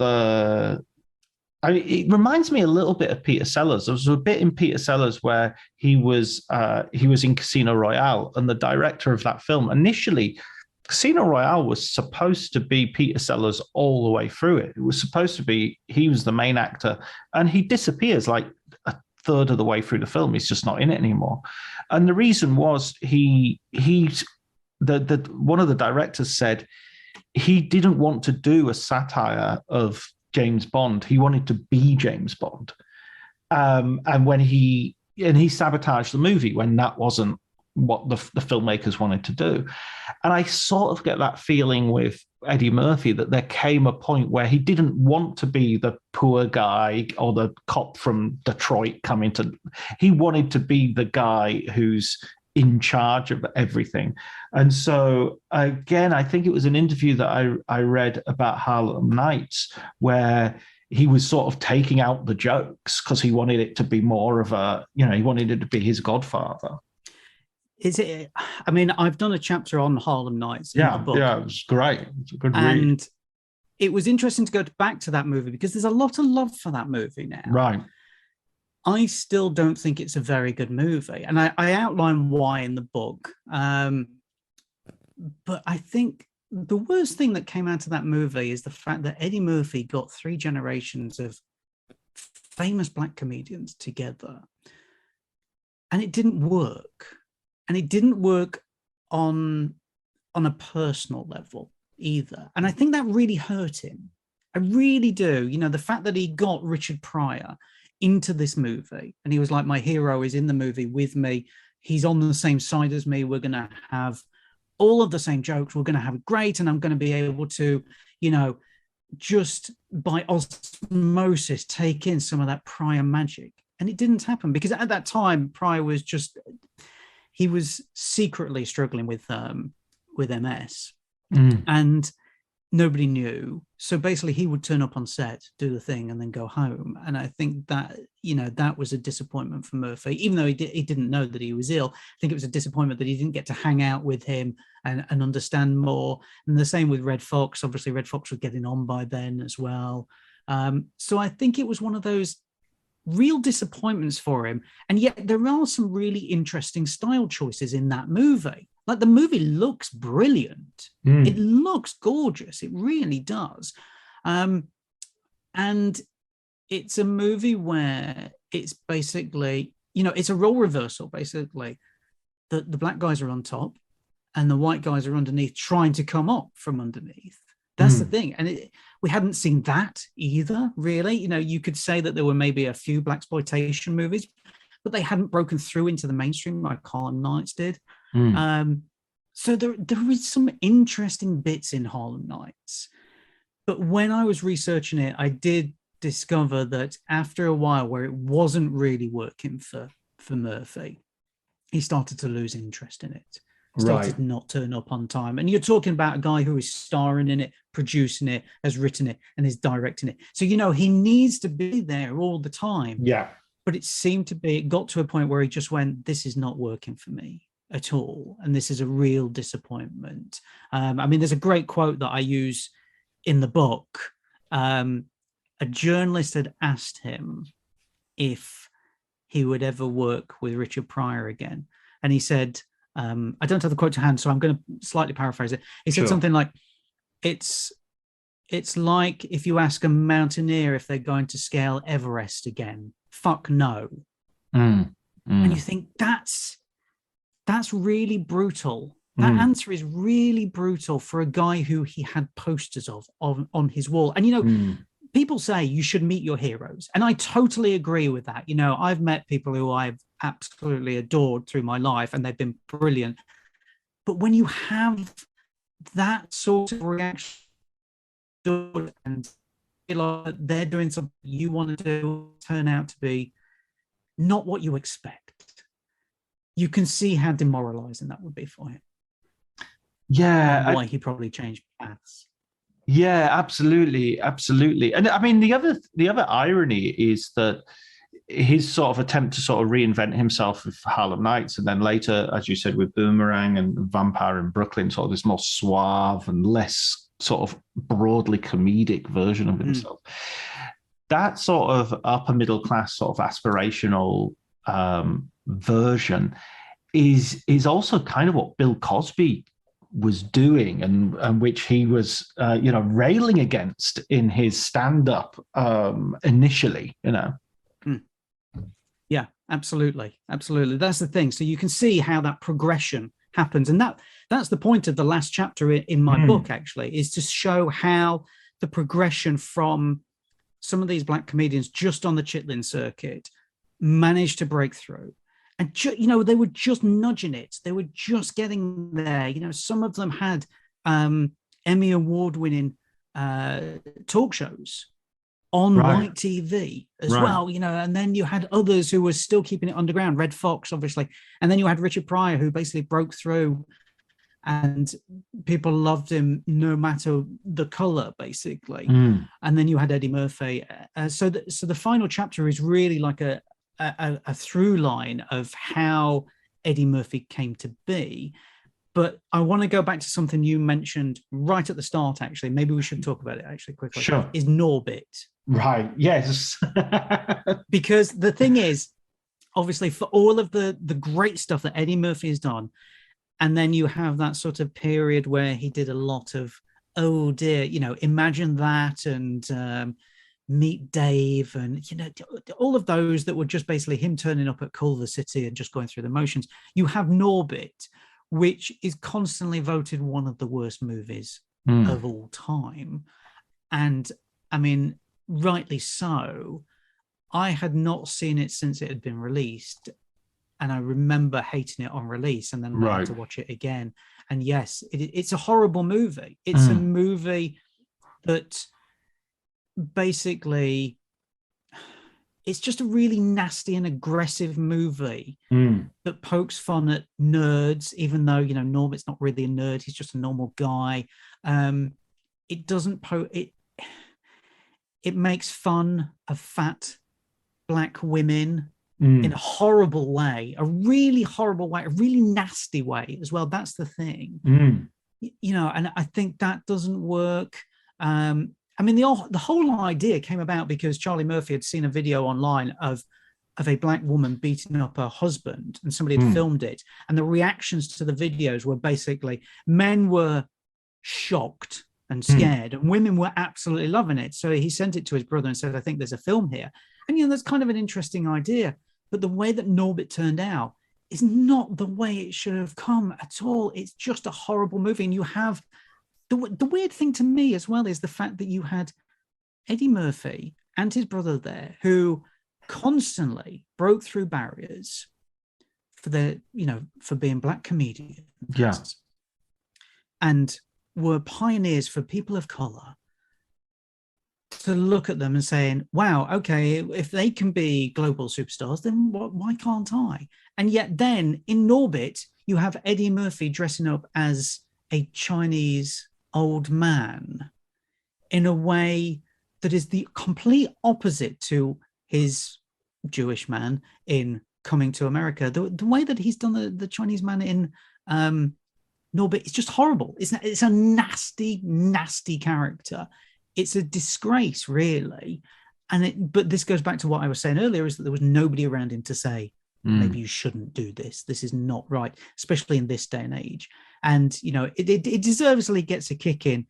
it reminds me a little bit of Peter Sellers. There was a bit in Peter Sellers where he was in Casino Royale, and the director of that film, initially, Casino Royale was supposed to be Peter Sellers all the way through it. It was supposed to be, he was the main actor, and he disappears like a third of the way through the film. He's just not in it anymore. And the reason was one of the directors said he didn't want to do a satire of James Bond. He wanted to be James Bond. And when he sabotaged the movie when that wasn't what the filmmakers wanted to do. And I sort of get that feeling with Eddie Murphy that there came a point where he didn't want to be the poor guy or the cop from Detroit coming to, he wanted to be the guy who's in charge of everything. And so again, I think it was an interview that I read about Harlem Nights where he was sort of taking out the jokes because he wanted it to be more of a, he wanted it to be his Godfather. Is it? I mean, I've done a chapter on Harlem Nights in the book. Yeah, it was great. It's a good read. And it was interesting to go back to that movie because there's a lot of love for that movie now. Right. I still don't think it's a very good movie. And I outline why in the book. But I think the worst thing that came out of that movie is the fact that Eddie Murphy got 3 generations of famous black comedians together. And it didn't work. And it didn't work on a personal level either. And I think that really hurt him. I really do. The fact that he got Richard Pryor into this movie and he was like, my hero is in the movie with me. He's on the same side as me. We're going to have all of the same jokes. We're going to have it great. And I'm going to be able to, just by osmosis, take in some of that Pryor magic. And it didn't happen because at that time, Pryor was he was secretly struggling with MS and nobody knew. So basically he would turn up on set, do the thing and then go home. And I think that, that was a disappointment for Murphy, even though he didn't know that he was ill. I think it was a disappointment that he didn't get to hang out with him and understand more. And the same with Red Fox. Obviously Red Fox was getting on by then as well. So I think it was one of those real disappointments for him. And yet there are some really interesting style choices in that movie. Like the movie looks brilliant. It looks gorgeous. It really does. And it's a movie where it's basically, it's a role reversal, basically. The black guys are on top and the white guys are underneath trying to come up from underneath. That's the thing. And we hadn't seen that either, really. You could say that there were maybe a few blaxploitation movies, but they hadn't broken through into the mainstream like Harlem Nights did. So there is some interesting bits in Harlem Nights. But when I was researching it, I did discover that after a while where it wasn't really working for Murphy, he started to lose interest in it. Started not turn up on time. And you're talking about a guy who is starring in it, producing it, has written it, and is directing it. So, he needs to be there all the time. Yeah. But it got to a point where he just went, this is not working for me at all. And this is a real disappointment. There's a great quote that I use in the book. A journalist had asked him if he would ever work with Richard Pryor again. And he said, I don't have the quote to hand, so I'm going to slightly paraphrase it. He said something like, it's like if you ask a mountaineer if they're going to scale Everest again. Fuck no. And you think that's really brutal. That answer is really brutal for a guy who he had posters of on his wall. And, people say you should meet your heroes. And I totally agree with that. I've met people who I've absolutely adored through my life and they've been brilliant. But when you have that sort of reaction and feel like they're doing something you want to do, turn out to be not what you expect, you can see how demoralizing that would be for him. Yeah. And why he probably changed paths. Yeah, absolutely. And the other irony is that his sort of attempt to sort of reinvent himself with Harlem Nights, and then later, as you said, with Boomerang and Vampire in Brooklyn, sort of this more suave and less sort of broadly comedic version of himself. That sort of upper middle class sort of aspirational version is also kind of what Bill Cosby was doing and which he was railing against in his stand-up initially. Yeah, absolutely. That's the thing. So you can see how that progression happens. And that's the point of the last chapter in my book, actually, is to show how the progression from some of these black comedians just on the Chitlin circuit managed to break through. And, they were just nudging it. They were just getting there. Some of them had Emmy Award-winning talk shows on white TV as well, and then you had others who were still keeping it underground. Red Fox, obviously. And then you had Richard Pryor, who basically broke through and people loved him no matter the color, basically. And then you had Eddie Murphy. So the final chapter is really like a through line of how Eddie Murphy came to be. But I want to go back to something you mentioned right at the start, actually. Maybe we should talk about it, actually, quickly. Sure. Is Norbit. Right, yes. Because the thing is, obviously, for all of the great stuff that Eddie Murphy has done, and then you have that sort of period where he did a lot of, oh dear, Imagine That and Meet Dave and, all of those that were just basically him turning up at Culver City and just going through the motions. You have Norbit, which is constantly voted one of the worst movies of all time. And I mean, rightly so. I had not seen it since it had been released. And I remember hating it on release and then wanting to watch it again. And yes, it's a horrible movie. It's a movie that basically, it's just a really nasty and aggressive movie that pokes fun at nerds, even though, Norbit's not really a nerd. He's just a normal guy. It doesn't it makes fun of fat black women in a horrible way, a really horrible way, a really nasty way as well. That's the thing, and I think that doesn't work. I mean, the whole idea came about because Charlie Murphy had seen a video online of a black woman beating up her husband, and somebody had filmed it. And the reactions to the videos were basically men were shocked and scared, and women were absolutely loving it. So he sent it to his brother and said, I think there's a film here. And, that's kind of an interesting idea. But the way that Norbit turned out is not the way it should have come at all. It's just a horrible movie. And you have the weird thing to me as well is the fact that you had Eddie Murphy and his brother there who constantly broke through barriers for being black comedians. Yeah. And were pioneers for people of color to look at them and saying, wow, okay, if they can be global superstars, then why can't I? And yet then in Norbit, you have Eddie Murphy dressing up as a Chinese old man in a way that is the complete opposite to his Jewish man in Coming to America. The way that he's done the Chinese man in Norbit is just horrible. It's a nasty, nasty character. It's a disgrace, really. But this goes back to what I was saying earlier, is that there was nobody around him to say, maybe you shouldn't do this. This is not right, especially in this day and age. And, it deservedly gets a kick in.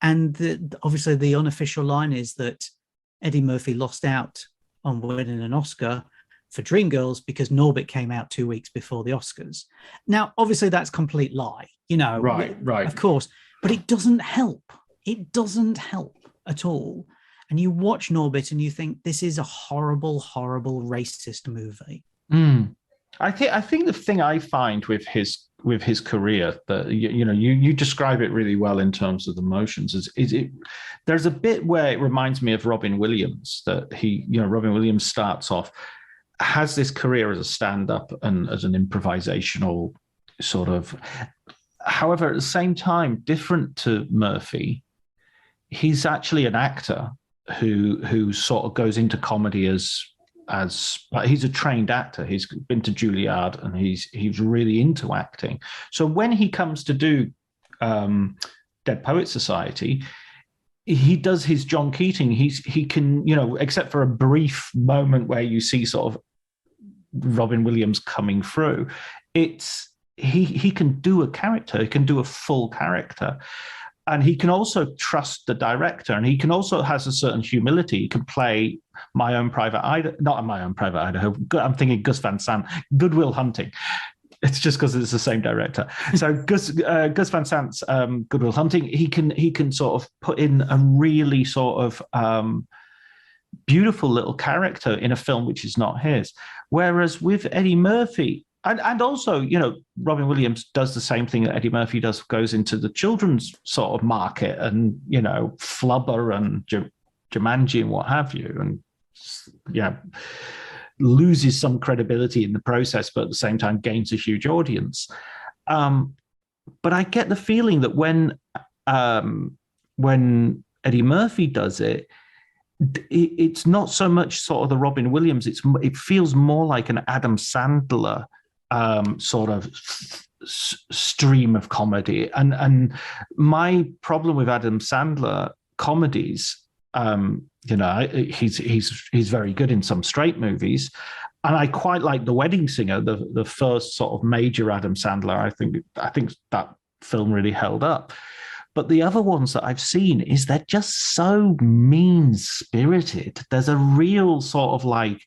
And obviously the unofficial line is that Eddie Murphy lost out on winning an Oscar for Dreamgirls because Norbit came out 2 weeks before the Oscars. Now, obviously that's complete lie, Right. Of course, but it doesn't help. It doesn't help at all. And you watch Norbit and you think this is a horrible, horrible racist movie. I think the thing I find with his career that you describe it really well in terms of the motions is there's a bit where it reminds me of Robin Williams, that Robin Williams starts off, has this career as a stand-up and as an improvisational sort of. However, at the same time, different to Murphy, he's actually an actor who sort of goes into comedy as he's a trained actor. He's been to Juilliard and he's really into acting. So when he comes to do Dead Poets Society, he does his John Keating. He can, except for a brief moment where you see sort of Robin Williams coming through, he can do a character. He can do a full character. And he can also trust the director, and he can also has a certain humility. He can play My Own Private Idaho, not My Own Private Idaho. I'm thinking Gus Van Sant, Good Will Hunting. It's just because it's the same director. So Gus Van Sant's Good Will Hunting, he can sort of put in a really sort of beautiful little character in a film which is not his. Whereas with Eddie Murphy, and also, Robin Williams does the same thing that Eddie Murphy does, goes into the children's sort of market and, Flubber and Jumanji and what have you. And loses some credibility in the process, but at the same time gains a huge audience. But I get the feeling that when Eddie Murphy does it, it's not so much sort of the Robin Williams. It feels more like an Adam Sandler sort of stream of comedy. And my problem with Adam Sandler comedies, he's very good in some straight movies, and I quite like The Wedding Singer, the first sort of major Adam Sandler. I think that film really held up. But the other ones that I've seen is they're just so mean-spirited. There's a real sort of like,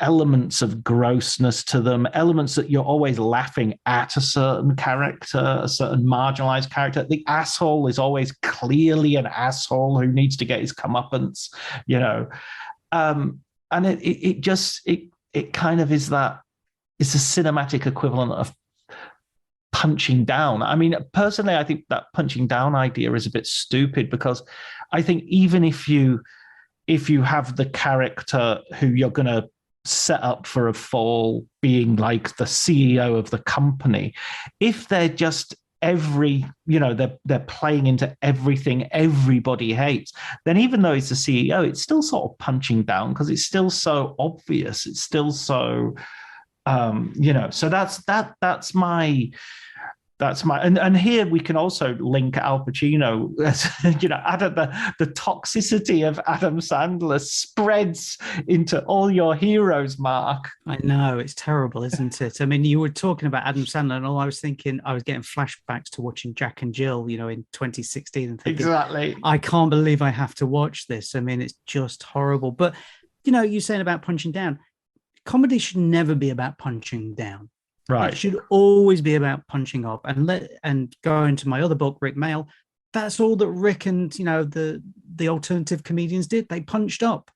elements of grossness to them, elements that you're always laughing at a certain character, a certain marginalized character. The asshole is always clearly an asshole who needs to get his comeuppance, and it kind of is that, it's a cinematic equivalent of punching down. I mean, personally, I think that punching down idea is a bit stupid, because I think even if you have the character who you're going to set up for a fall being like the CEO of the company, if they're just they're playing into everything everybody hates, then even though he's the CEO, it's still sort of punching down, because it's still so obvious. It's still so, so that's my and here we can also link Al Pacino. Adam, the toxicity of Adam Sandler spreads into all your heroes, Mark. I know, it's terrible, isn't it? I mean, you were talking about Adam Sandler, and all I was thinking, I was getting flashbacks to watching Jack and Jill, in 2016, and thinking, exactly, I can't believe I have to watch this. I mean, it's just horrible. But you're saying about punching down. Comedy should never be about punching down. Right. It should always be about punching up. And going to my other book, Rik Mayall, that's all that Rik and the alternative comedians did. They punched up.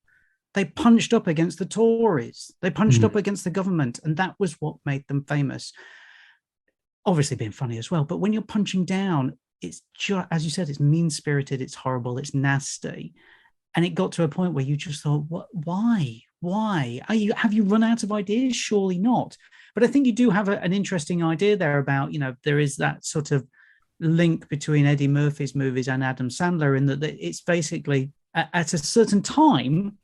They punched up against the Tories. They punched up against the government, and that was what made them famous. Obviously, being funny as well. But when you're punching down, it's just, as you said, it's mean-spirited, it's horrible, it's nasty, and it got to a point where you just thought, "What? Why? Have you run out of ideas? Surely not." But I think you do have an interesting idea there about, there is that sort of link between Eddie Murphy's movies and Adam Sandler, in that it's basically at a certain time,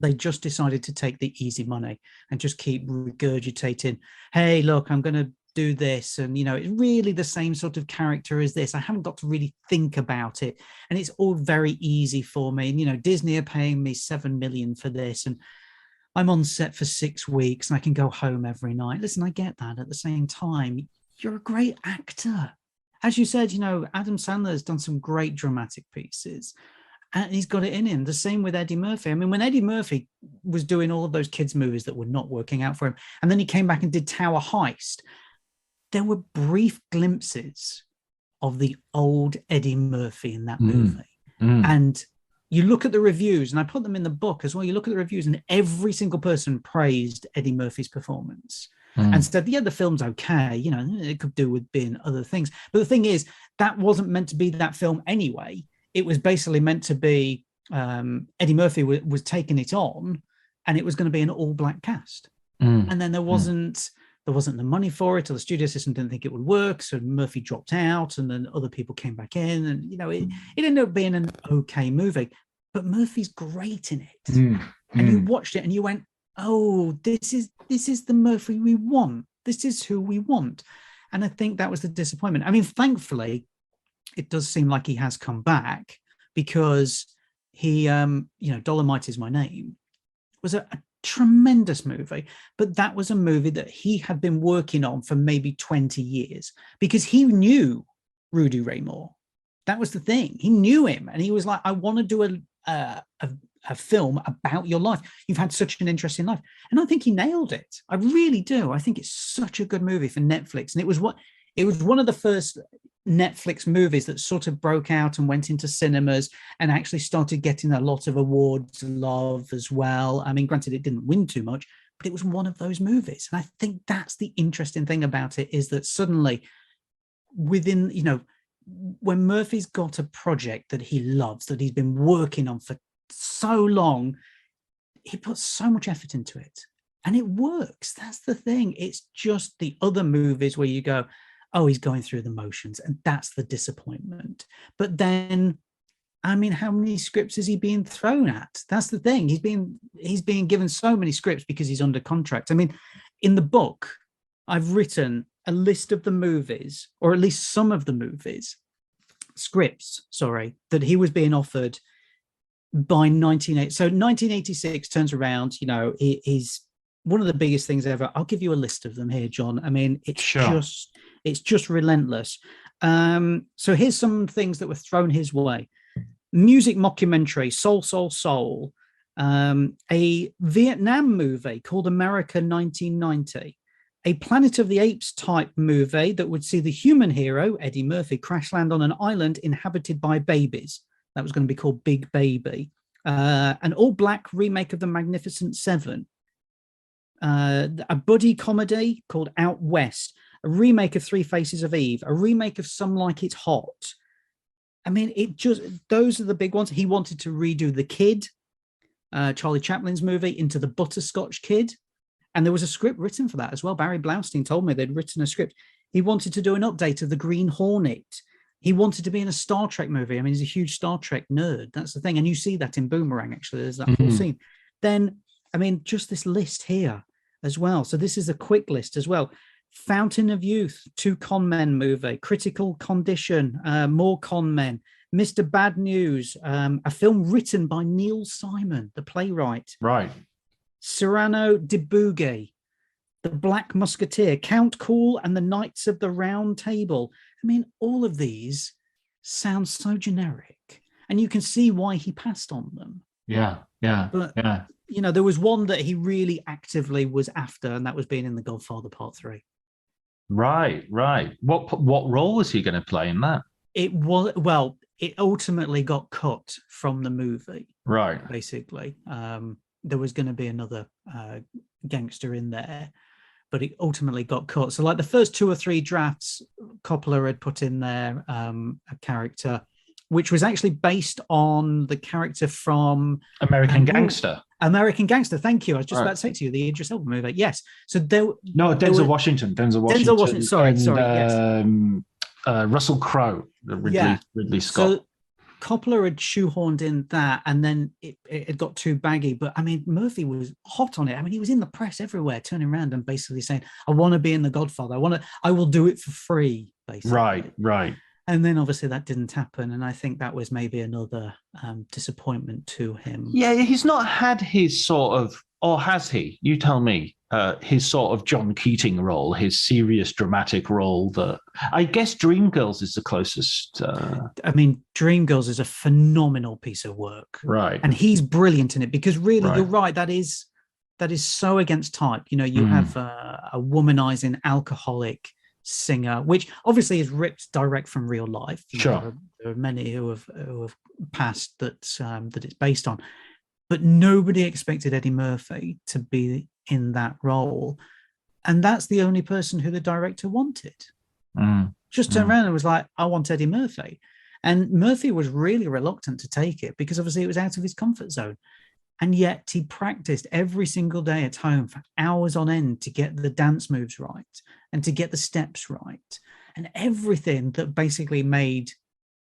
they just decided to take the easy money and just keep regurgitating, hey, look, I'm going to do this. And, it's really the same sort of character as this. I haven't got to really think about it. And it's all very easy for me. And, Disney are paying me $7 million for this. And I'm on set for 6 weeks and I can go home every night. Listen, I get that. At the same time, you're a great actor. As you said, Adam Sandler has done some great dramatic pieces and he's got it in him. The same with Eddie Murphy. I mean, when Eddie Murphy was doing all of those kids' movies that were not working out for him, and then he came back and did Tower Heist, there were brief glimpses of the old Eddie Murphy in that movie. And you look at the reviews, and I put them in the book as well. You look at the reviews, and every single person praised Eddie Murphy's performance and said, yeah, the film's okay. It could do with being other things. But the thing is, that wasn't meant to be that film anyway. It was basically meant to be Eddie Murphy was taking it on, and it was going to be an all-black cast. And then there wasn't the money for it, or the studio system didn't think it would work. So Murphy dropped out, and then other people came back in, and it ended up being an okay movie. But Murphy's great in it, and you watched it and you went, "Oh, this is the Murphy we want. This is who we want." And I think that was the disappointment. I mean, thankfully, it does seem like he has come back, because he, Dolomite Is My Name was a tremendous movie, but that was a movie that he had been working on for maybe 20 years, because he knew Rudy Ray Moore. That was the thing. He knew him, and he was like, I want to do a a film about your life. You've had such an interesting life. And I think he nailed it. I really do. I think it's such a good movie for Netflix. And it was one of the first Netflix movies that sort of broke out and went into cinemas and actually started getting a lot of awards love as well. I mean, granted, it didn't win too much, but it was one of those movies. And I think that's the interesting thing about it, is that suddenly within, when Murphy's got a project that he loves, that he's been working on for so long, he puts so much effort into it and it works. That's the thing. It's just the other movies where you go, oh, he's going through the motions, and that's the disappointment. But then, I mean, how many scripts is he being thrown at? That's the thing. He's being given so many scripts because he's under contract. I mean, in the book, I've written a list of the movies, or at least some of the scripts, that he was being offered by 1980. So 1986 turns around, he's one of the biggest things ever. I'll give you a list of them here, John. I mean, it's just relentless. So here's some things that were thrown his way. Music mockumentary, Soul, Soul, Soul. A Vietnam movie called America 1990. A Planet of the Apes type movie that would see the human hero, Eddie Murphy, crash land on an island inhabited by babies. That was going to be called Big Baby. An all-black remake of The Magnificent Seven. A buddy comedy called Out West. A remake of Three Faces of Eve. A remake of Some Like It Hot. I mean, those are the big ones. He wanted to redo The Kid, Charlie Chaplin's movie, into The Butterscotch Kid. And there was a script written for that as well. Barry Blaustein told me they'd written a script. He wanted to do an update of The Green Hornet. He wanted to be in a Star Trek movie. I mean, he's a huge Star Trek nerd. That's the thing. And you see that in Boomerang, actually. There's that whole scene. Then, I mean, just this list here as well. So this is a quick list as well. Fountain of Youth, Two Con Men movie, Critical Condition, More Con Men, Mr. Bad News, a film written by Neil Simon, the playwright. Right. Cyrano de Bouguet, The Black Musketeer, Count Cool and the Knights of the Round Table. I mean, all of these sound so generic, and you can see why he passed on them. But, there was one that he really actively was after, and that was being in The Godfather Part 3. Right. What role was he going to play in that? It ultimately got cut from the movie. Right. Basically. There was going to be another gangster in there, but it ultimately got cut. So like the first 2 or 3 drafts, Coppola had put in there a character, which was actually based on the character from American Gangster. American Gangster, thank you. I was just about to say to you, the Idris Elba movie. Yes. So Denzel Washington. Denzel Washington. Sorry. Yes. Russell Crowe, Ridley Scott. So Coppola had shoehorned in that, and then it got too baggy. But I mean, Murphy was hot on it. I mean, he was in the press everywhere, turning around and basically saying, "I want to be in The Godfather. I will do it for free." Basically, right. And then obviously that didn't happen, and I think that was maybe another disappointment to him. Yeah, he's not had his sort of, or has he? You tell me. His sort of John Keating role, his serious dramatic role. That I guess Dreamgirls is the closest. I mean, Dreamgirls is a phenomenal piece of work, right? And he's brilliant in it, because really, you're right. That is so against type. You have a womanizing alcoholic singer, which obviously is ripped direct from real life. Sure, there are many who have passed that it's based on, but nobody expected Eddie Murphy to be in that role, and that's the only person who the director wanted. Just turned around and was like, I want Eddie Murphy. And Murphy was really reluctant to take it, because obviously it was out of his comfort zone, and yet he practiced every single day at home for hours on end to get the dance moves right and to get the steps right, and everything that basically made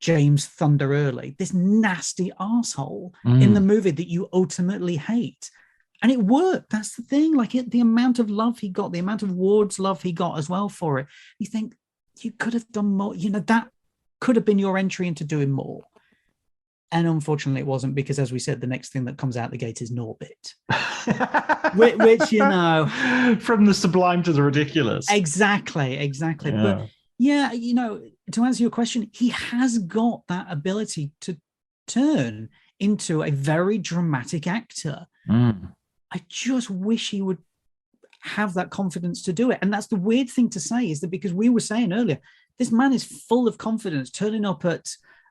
James Thunder Early this nasty asshole in the movie that you ultimately hate. And it worked. That's the thing. Like the amount of love he got, the amount of awards love he got as well for it. You think you could have done more. That could have been your entry into doing more. And unfortunately, it wasn't, because, as we said, the next thing that comes out the gate is Norbit, which from the sublime to the ridiculous. Exactly. But to answer your question, he has got that ability to turn into a very dramatic actor. I just wish he would have that confidence to do it. And that's the weird thing to say, is that because we were saying earlier, this man is full of confidence, turning up at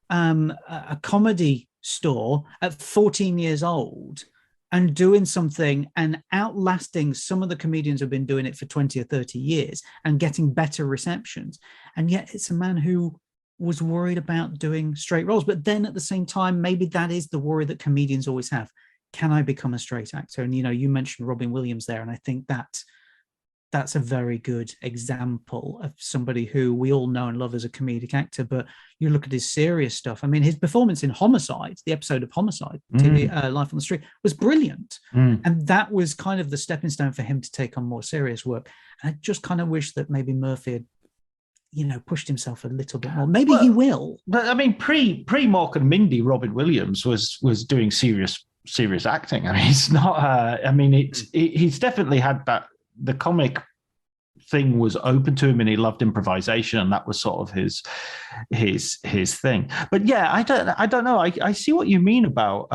a comedy store at 14 years old and doing something and outlasting some of the comedians who've been doing it for 20 or 30 years and getting better receptions. And yet it's a man who was worried about doing straight roles. But then at the same time, maybe that is the worry that comedians always have. Can I become a straight actor? And, you mentioned Robin Williams there. And I think that's a very good example of somebody who we all know and love as a comedic actor. But you look at his serious stuff. I mean, his performance in Homicide, the episode of Homicide, TV, Life on the Street, was brilliant. And that was kind of the stepping stone for him to take on more serious work. And I just kind of wish that maybe Murphy had, pushed himself a little bit more. Maybe he will. But I mean, pre Mork and Mindy, Robin Williams was doing serious acting. I mean, it's not. He's definitely had that. The comic thing was open to him, and he loved improvisation, and that was sort of his thing. But yeah, I don't know. I see what you mean about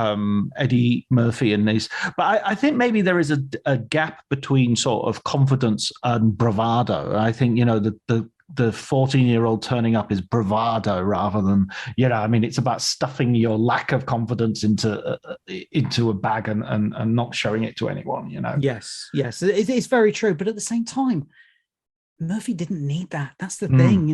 Eddie Murphy and these, but I think maybe there is a gap between sort of confidence and bravado. I think the 14-year-old turning up is bravado rather than, it's about stuffing your lack of confidence into a bag and not showing it to anyone, Yes, it's very true. But at the same time, Murphy didn't need that. That's the thing,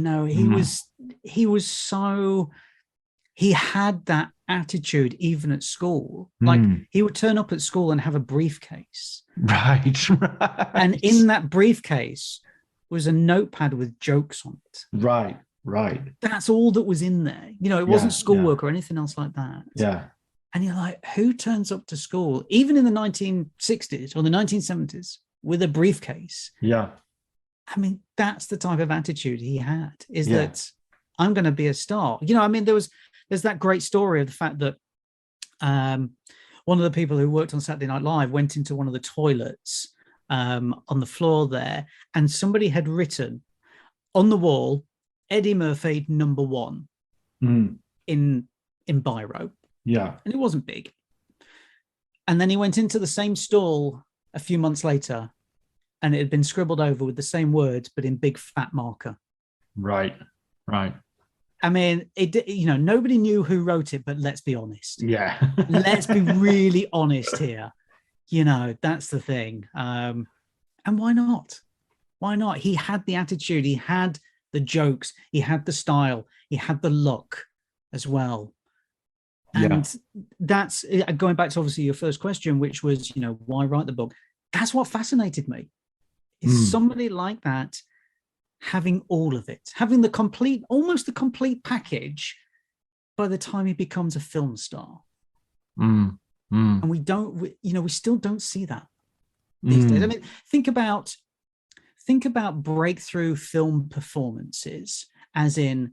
he had that attitude even at school. Like he would turn up at school and have a briefcase. Right. And in that briefcase was a notepad with jokes on it. Right. That's all that was in there. It wasn't schoolwork or anything else like that. Yeah. And you're like, who turns up to school, even in the 1960s or the 1970s, with a briefcase? Yeah. I mean, that's the type of attitude he had, is that I'm going to be a star. There's that great story of the fact that one of the people who worked on Saturday Night Live went into one of the toilets on the floor there, and somebody had written on the wall, Eddie Murphy #1 in biro. Yeah. And it wasn't big. And then he went into the same stall a few months later, and it had been scribbled over with the same words, but in big fat marker. Right. I mean, nobody knew who wrote it, but let's be honest. Yeah. Let's be really honest here. That's the thing. And why not? Why not? He had the attitude, he had the jokes, he had the style, he had the look as well. And that's going back to obviously your first question, which was, why write the book? That's what fascinated me. Is somebody like that having all of it, having almost the complete package by the time he becomes a film star. And we still don't see that these days. I mean, think about breakthrough film performances, as in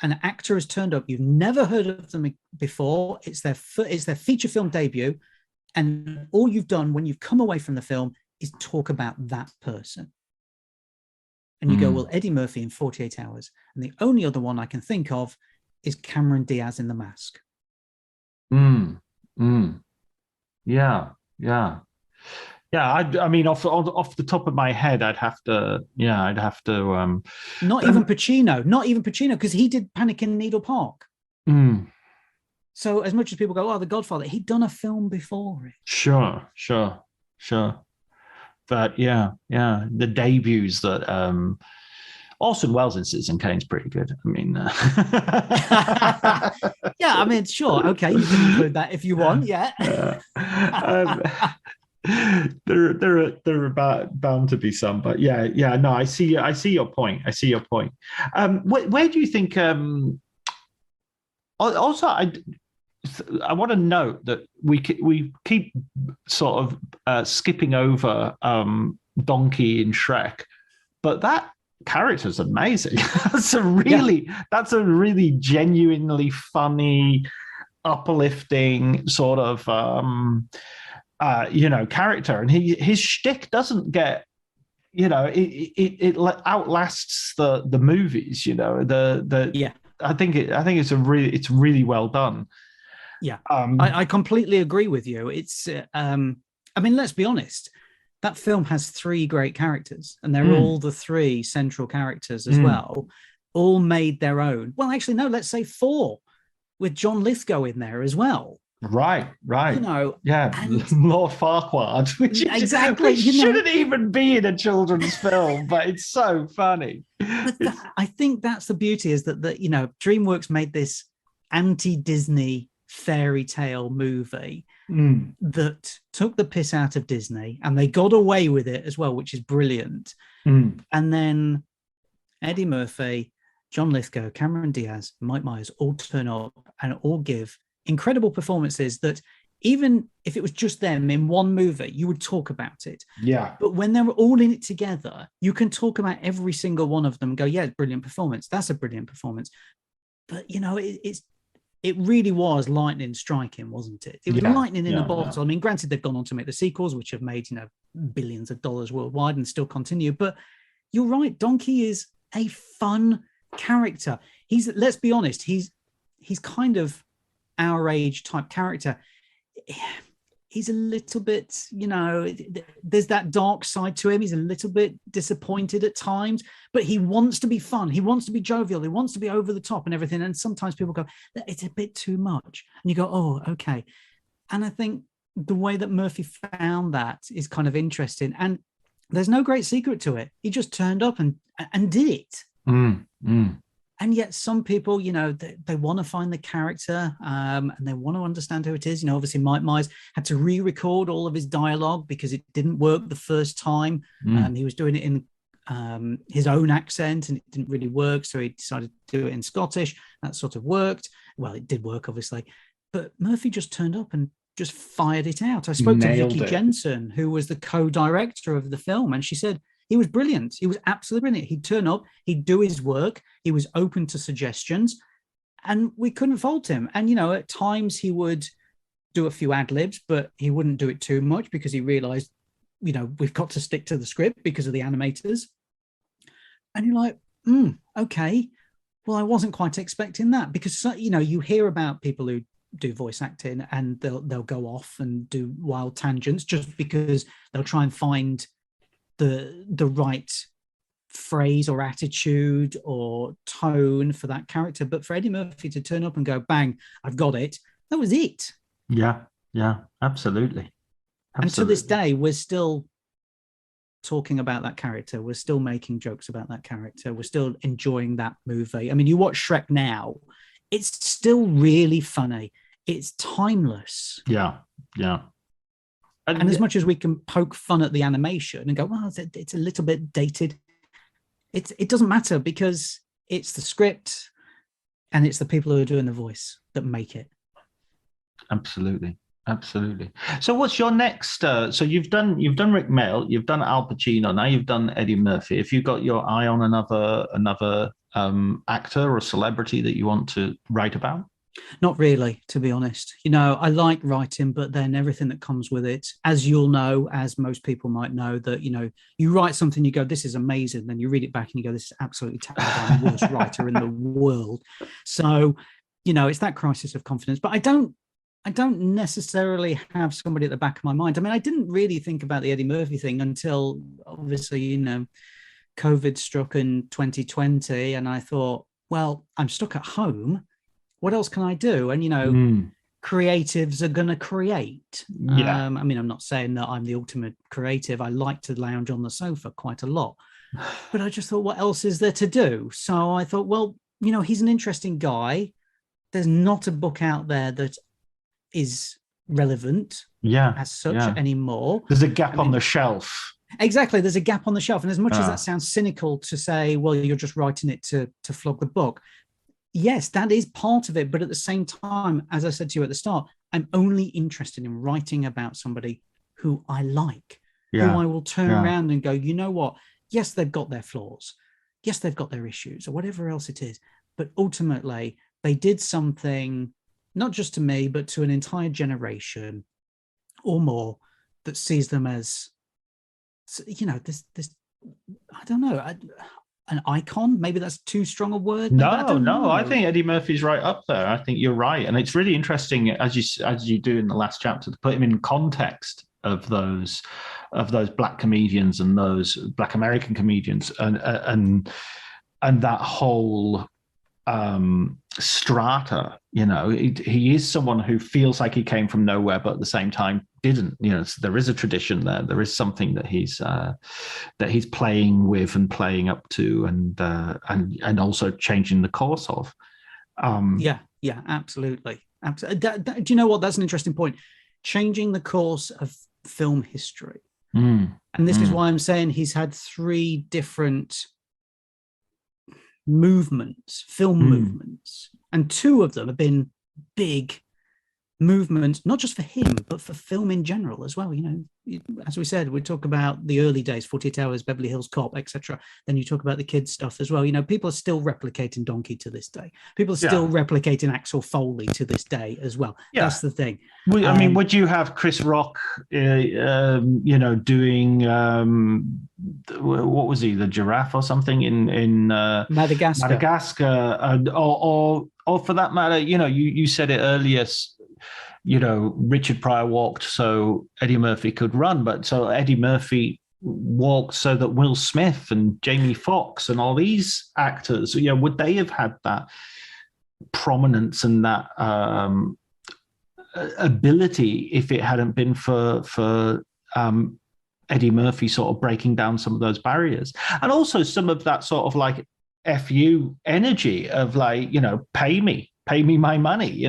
an actor has turned up, you've never heard of them before, it's their feature film debut, and all you've done when you've come away from the film is talk about that person. And you go, well, Eddie Murphy in 48 Hours. And the only other one I can think of is Cameron Diaz in The Mask. Yeah. I mean, off the top of my head, I'd have to. Not even Pacino, because he did Panic in Needle Park. So as much as people go, oh, The Godfather, he'd done a film before it. Sure. But the debuts that Orson Welles in Citizen Kane's pretty good. I mean, I mean, sure, okay, you can include that if you want. Yeah. There are bound to be some, but no, I see your point. Where do you think? Also, I want to note that we keep sort of skipping over Donkey in Shrek, but that character's amazing. That's a really genuinely funny, uplifting sort of character, and his shtick doesn't get, it outlasts the movies. I think it's really well done. Yeah, I completely agree with you. It's, I mean, let's be honest. That film has three great characters, and they're all the three central characters as well, all made their own. Well, actually, no, let's say four, with John Lithgow in there as well. Right. You know, yeah, Lord Farquaad, which shouldn't even be in a children's film, but it's so funny. But I think that's the beauty, is that you know, DreamWorks made this anti-Disney fairy tale movie that took the piss out of Disney, and they got away with it as well, which is brilliant. And then Eddie Murphy, John Lithgow, Cameron Diaz, Mike Myers all turn up and all give incredible performances that even if it was just them in one movie, you would talk about it. Yeah. But when they're all in it together, you can talk about every single one of them and go, yeah, brilliant performance. That's a brilliant performance. But, you know, it really was lightning striking, wasn't it? It was lightning in a bottle. I mean, granted, they've gone on to make the sequels, which have made, you know, billions of dollars worldwide and still continue. But you're right. Donkey is a fun character. Let's be honest, he's kind of our age type character. He's a little bit, you know, there's that dark side to him. He's a little bit disappointed at times, but he wants to be fun. He wants to be jovial. He wants to be over the top and everything. And sometimes people go, it's a bit too much. And you go, oh, okay. And I think the way that Murphy found that is kind of interesting. And there's no great secret to it. He just turned up and did it. And yet some people, you know, they want to find the character and they want to understand who it is. You know, obviously Mike Myers had to re-record all of his dialogue because it didn't work the first time. He was doing it in his own accent and it didn't really work. So he decided to do it in Scottish. That sort of worked. Well, it did work, obviously. But Murphy just turned up and just fired it out. I spoke to Vicky Jensen, who was the co-director of the film, and she said, he was brilliant. He was absolutely brilliant. He'd turn up, he'd do his work. He was open to suggestions and we couldn't fault him. And, you know, at times he would do a few ad libs, but he wouldn't do it too much because he realized, you know, we've got to stick to the script because of the animators. And you're like, okay, well, I wasn't quite expecting that because, you know, you hear about people who do voice acting and they'll go off and do wild tangents just because they'll try and find the right phrase or attitude or tone for that character. But for Eddie Murphy to turn up and go, bang, I've got it, that was it. Yeah, absolutely. And to this day, we're still talking about that character. We're still making jokes about that character. We're still enjoying that movie. I mean, you watch Shrek now, it's still really funny. It's timeless. Yeah. And as much as we can poke fun at the animation and go, well, it's a little bit dated, it doesn't matter because it's the script and it's the people who are doing the voice that make it. Absolutely. So what's your next? So you've done Rik Mayall, you've done Al Pacino, now you've done Eddie Murphy. If you've got your eye on another actor or celebrity that you want to write about? Not really, to be honest. You know, I like writing, but then everything that comes with it, as you'll know, as most people might know, that, you know, you write something, you go, this is amazing. Then you read it back and you go, this is absolutely terrible. I'm the worst writer in the world. So, you know, it's that crisis of confidence. But I don't necessarily have somebody at the back of my mind. I mean, I didn't really think about the Eddie Murphy thing until obviously, you know, COVID struck in 2020. And I thought, well, I'm stuck at home. What else can I do? And, you know, creatives are going to create. Yeah. I mean, I'm not saying that I'm the ultimate creative. I like to lounge on the sofa quite a lot. But I just thought, what else is there to do? So I thought, well, you know, he's an interesting guy. There's not a book out there that is relevant as such anymore. There's a gap on the shelf. Exactly. There's a gap on the shelf. And as much as that sounds cynical to say, well, you're just writing it to flog the book. Yes, that is part of it. But at the same time, as I said to you at the start, I'm only interested in writing about somebody who I like, who I will turn around and go, you know what? Yes, they've got their flaws. Yes, they've got their issues or whatever else it is. But ultimately, they did something, not just to me, but to an entire generation or more that sees them as, you know, this I don't know. an icon. Maybe that's too strong a word. No, I don't know. I think Eddie Murphy's right up there. I think you're right, and it's really interesting as you do in the last chapter to put him in context of those black comedians and those black American comedians and that whole strata. He is someone who feels like he came from nowhere, but at the same time didn't. So there is a tradition there. There is something that he's playing with and playing up to, and also changing the course of. Yeah, absolutely. Do you know what? That's an interesting point. Changing the course of film history. And this is why I'm saying he's had 3 different film movements, and 2 of them have been big movements, not just for him, but for film in general as well. As we said, we talk about the early days, 48 Hours, Beverly Hills Cop, etc. Then you talk about the kids stuff as well. People are still replicating Donkey to this day. People are still replicating Axel Foley to this day as well. Yeah. That's the thing. Would you have Chris Rock, doing what was he, the giraffe or something in Madagascar, or for that matter, you said it earlier. Richard Pryor walked so Eddie Murphy could run, but so Eddie Murphy walked so that Will Smith and Jamie Foxx and all these actors, would they have had that prominence and that ability if it hadn't been for Eddie Murphy sort of breaking down some of those barriers, and also some of that sort of like FU energy of like, pay me my money,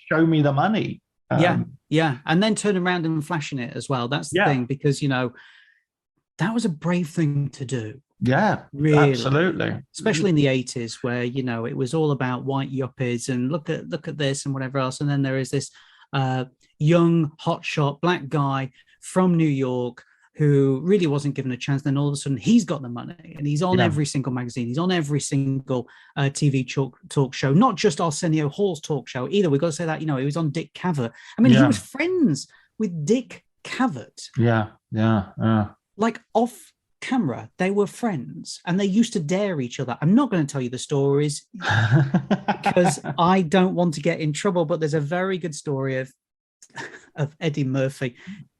show me the money. And then turn around and flashing it as well. That's the thing, because that was a brave thing to do. Yeah, really, absolutely. Especially in the 80s, where it was all about white yuppies and look at this and whatever else. And then there is this young hotshot black guy from New York who really wasn't given a chance. Then all of a sudden he's got the money and he's on every single magazine. He's on every single TV talk show, not just Arsenio Hall's talk show either. We've got to say that, he was on Dick Cavett. I mean, he was friends with Dick Cavett. Yeah. Like off camera, they were friends and they used to dare each other. I'm not going to tell you the stories because I don't want to get in trouble, but there's a very good story of Eddie Murphy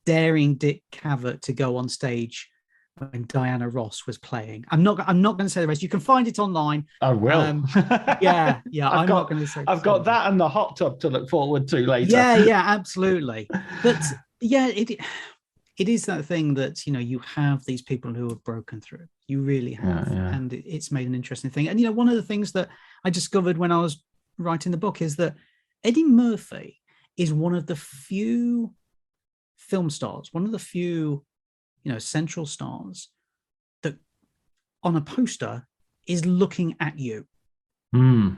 daring Dick Cavett to go on stage when Diana Ross was playing. I'm not going to say the rest. You can find it online. I will. I'm not going to say. I've got that and the hot tub to look forward to later. Yeah, absolutely. But it is that thing that you have these people who have broken through. You really have, and it's made an interesting thing. And one of the things that I discovered when I was writing the book is that Eddie Murphy is one of the few film stars, one of the few, central stars that on a poster is looking at you. Yeah.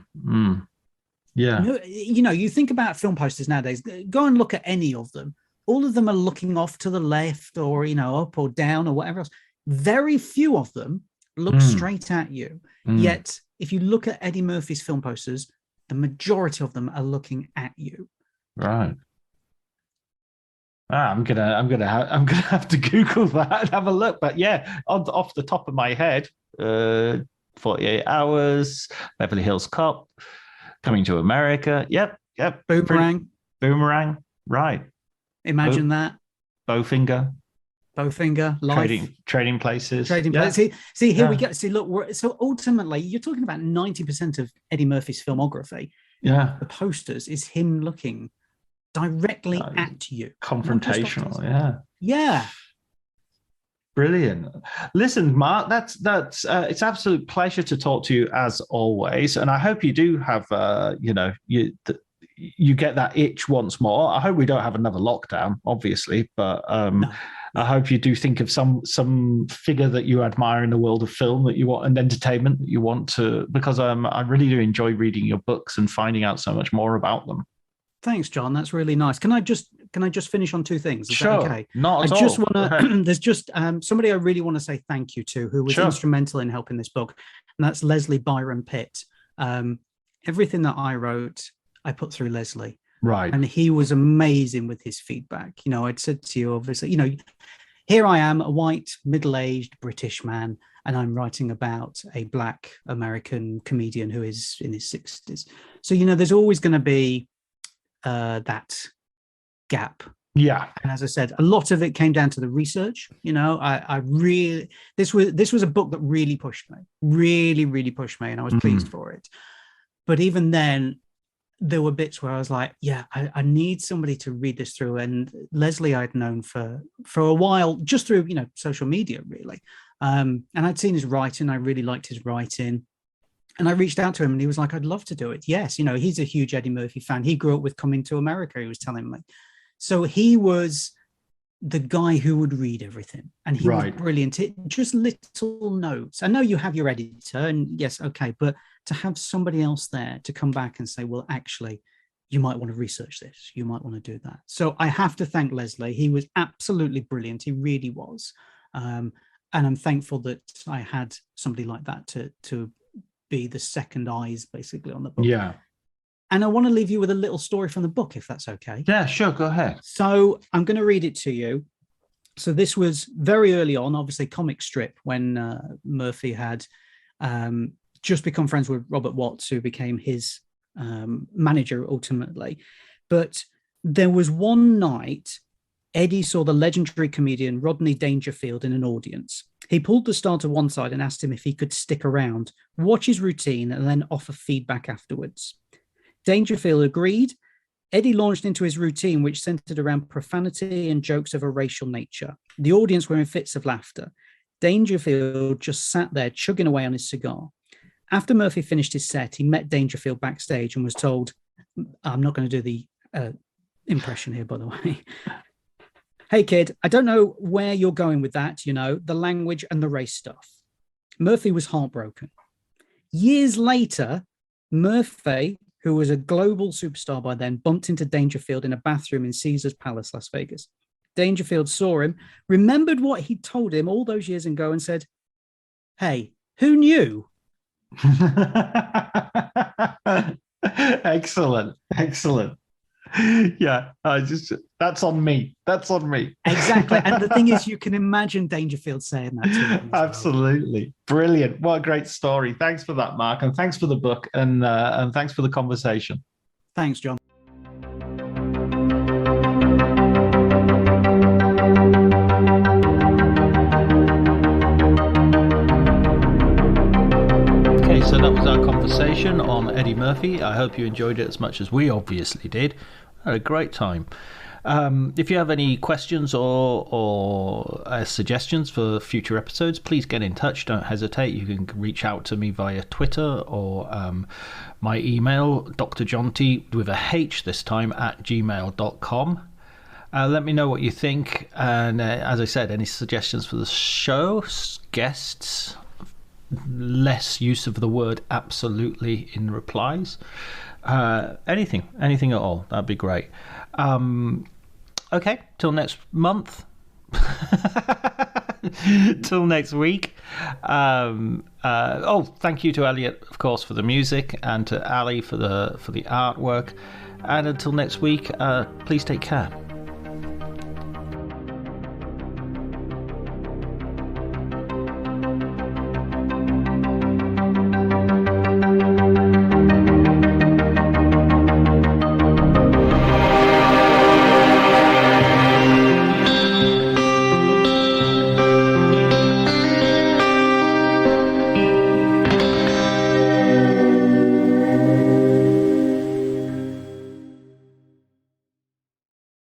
You think about film posters nowadays, go and look at any of them. All of them are looking off to the left or, up or down or whatever else. Very few of them look straight at you. Yet, if you look at Eddie Murphy's film posters, the majority of them are looking at you. Right. I'm gonna have to Google that and have a look. But off the top of my head, 48 Hours, Beverly Hills Cop, Coming to America. Yep. Boomerang. Right. Imagine that. Bowfinger, Life. Trading Places. See, here we go. See, look, so ultimately, you're talking about 90% of Eddie Murphy's filmography. Yeah. The posters is him looking directly at you. Confrontational, Yeah. Brilliant. Listen, Mark, that's it's absolute pleasure to talk to you as always, and I hope you do have you get that itch once more. I hope we don't have another lockdown, obviously, but no. I hope you do think of some figure that you admire in the world of film that you want and entertainment that you want to, because I really do enjoy reading your books and finding out so much more about them. Thanks, John. That's really nice. Can I just finish on 2 things? Is sure. that okay? Not at all. I just want to. There's just somebody I really want to say thank you to, who was instrumental in helping this book, and that's Leslie Byron Pitt. Everything that I wrote, I put through Leslie. Right. And he was amazing with his feedback. I'd said to you, obviously, here I am, a white, middle-aged British man, and I'm writing about a Black American comedian who is in his 60s. So, there's always going to be that gap. Yeah. And as I said, a lot of it came down to the research. I really, this was a book that really pushed me, really pushed me, and I was pleased for it. But even then, there were bits where I was like, yeah, I need somebody to read this through. And Leslie I'd known for a while, just through, social media, really. And I'd seen his writing. I really liked his writing. And I reached out to him and he was like, I'd love to do it. Yes, he's a huge Eddie Murphy fan. He grew up with Coming to America, he was telling me. So he was the guy who would read everything. And he was brilliant. Just little notes. I know you have your editor, and yes, okay, but to have somebody else there to come back and say, well, actually, you might want to research this. You might want to do that. So I have to thank Leslie. He was absolutely brilliant. He really was. And I'm thankful that I had somebody like that to be the second eyes, basically, on the book. Yeah. And I want to leave you with a little story from the book, if that's okay. Yeah, sure. Go ahead. So I'm going to read it to you. So this was very early on, obviously, comic strip, when Murphy had just become friends with Robert Watts, who became his manager ultimately. But there was one night, Eddie saw the legendary comedian Rodney Dangerfield in an audience. He pulled the star to one side and asked him if he could stick around, watch his routine, and then offer feedback afterwards. Dangerfield agreed. Eddie launched into his routine, which centered around profanity and jokes of a racial nature. The audience were in fits of laughter. Dangerfield just sat there chugging away on his cigar. After Murphy finished his set, he met Dangerfield backstage and was told, I'm not going to do the impression here, by the way. Hey, kid, I don't know where you're going with that, the language and the race stuff. Murphy was heartbroken. Years later, Murphy, who was a global superstar by then, bumped into Dangerfield in a bathroom in Caesar's Palace, Las Vegas. Dangerfield saw him, remembered what he'd told him all those years ago, and said, hey, who knew? Excellent. Yeah, that's on me. Exactly. And the thing is, you can imagine Dangerfield saying that to him. Absolutely. Well. Brilliant. What a great story. Thanks for that, Mark. And thanks for the book, and thanks for the conversation. Thanks, John. So that was our conversation on Eddie Murphy. I hope you enjoyed it as much as we obviously did. Had a great time. If you have any questions or suggestions for future episodes, please get in touch. Don't hesitate. You can reach out to me via Twitter or my email, drjohnty with a H this time at gmail.com. Let me know what you think. And as I said, any suggestions for the show, guests, less use of the word absolutely in replies, anything at all, that'd be great. Okay, till next month. Till next week. Thank you to Elliot, of course, for the music, and to Ali for the artwork. And until next week, please take care.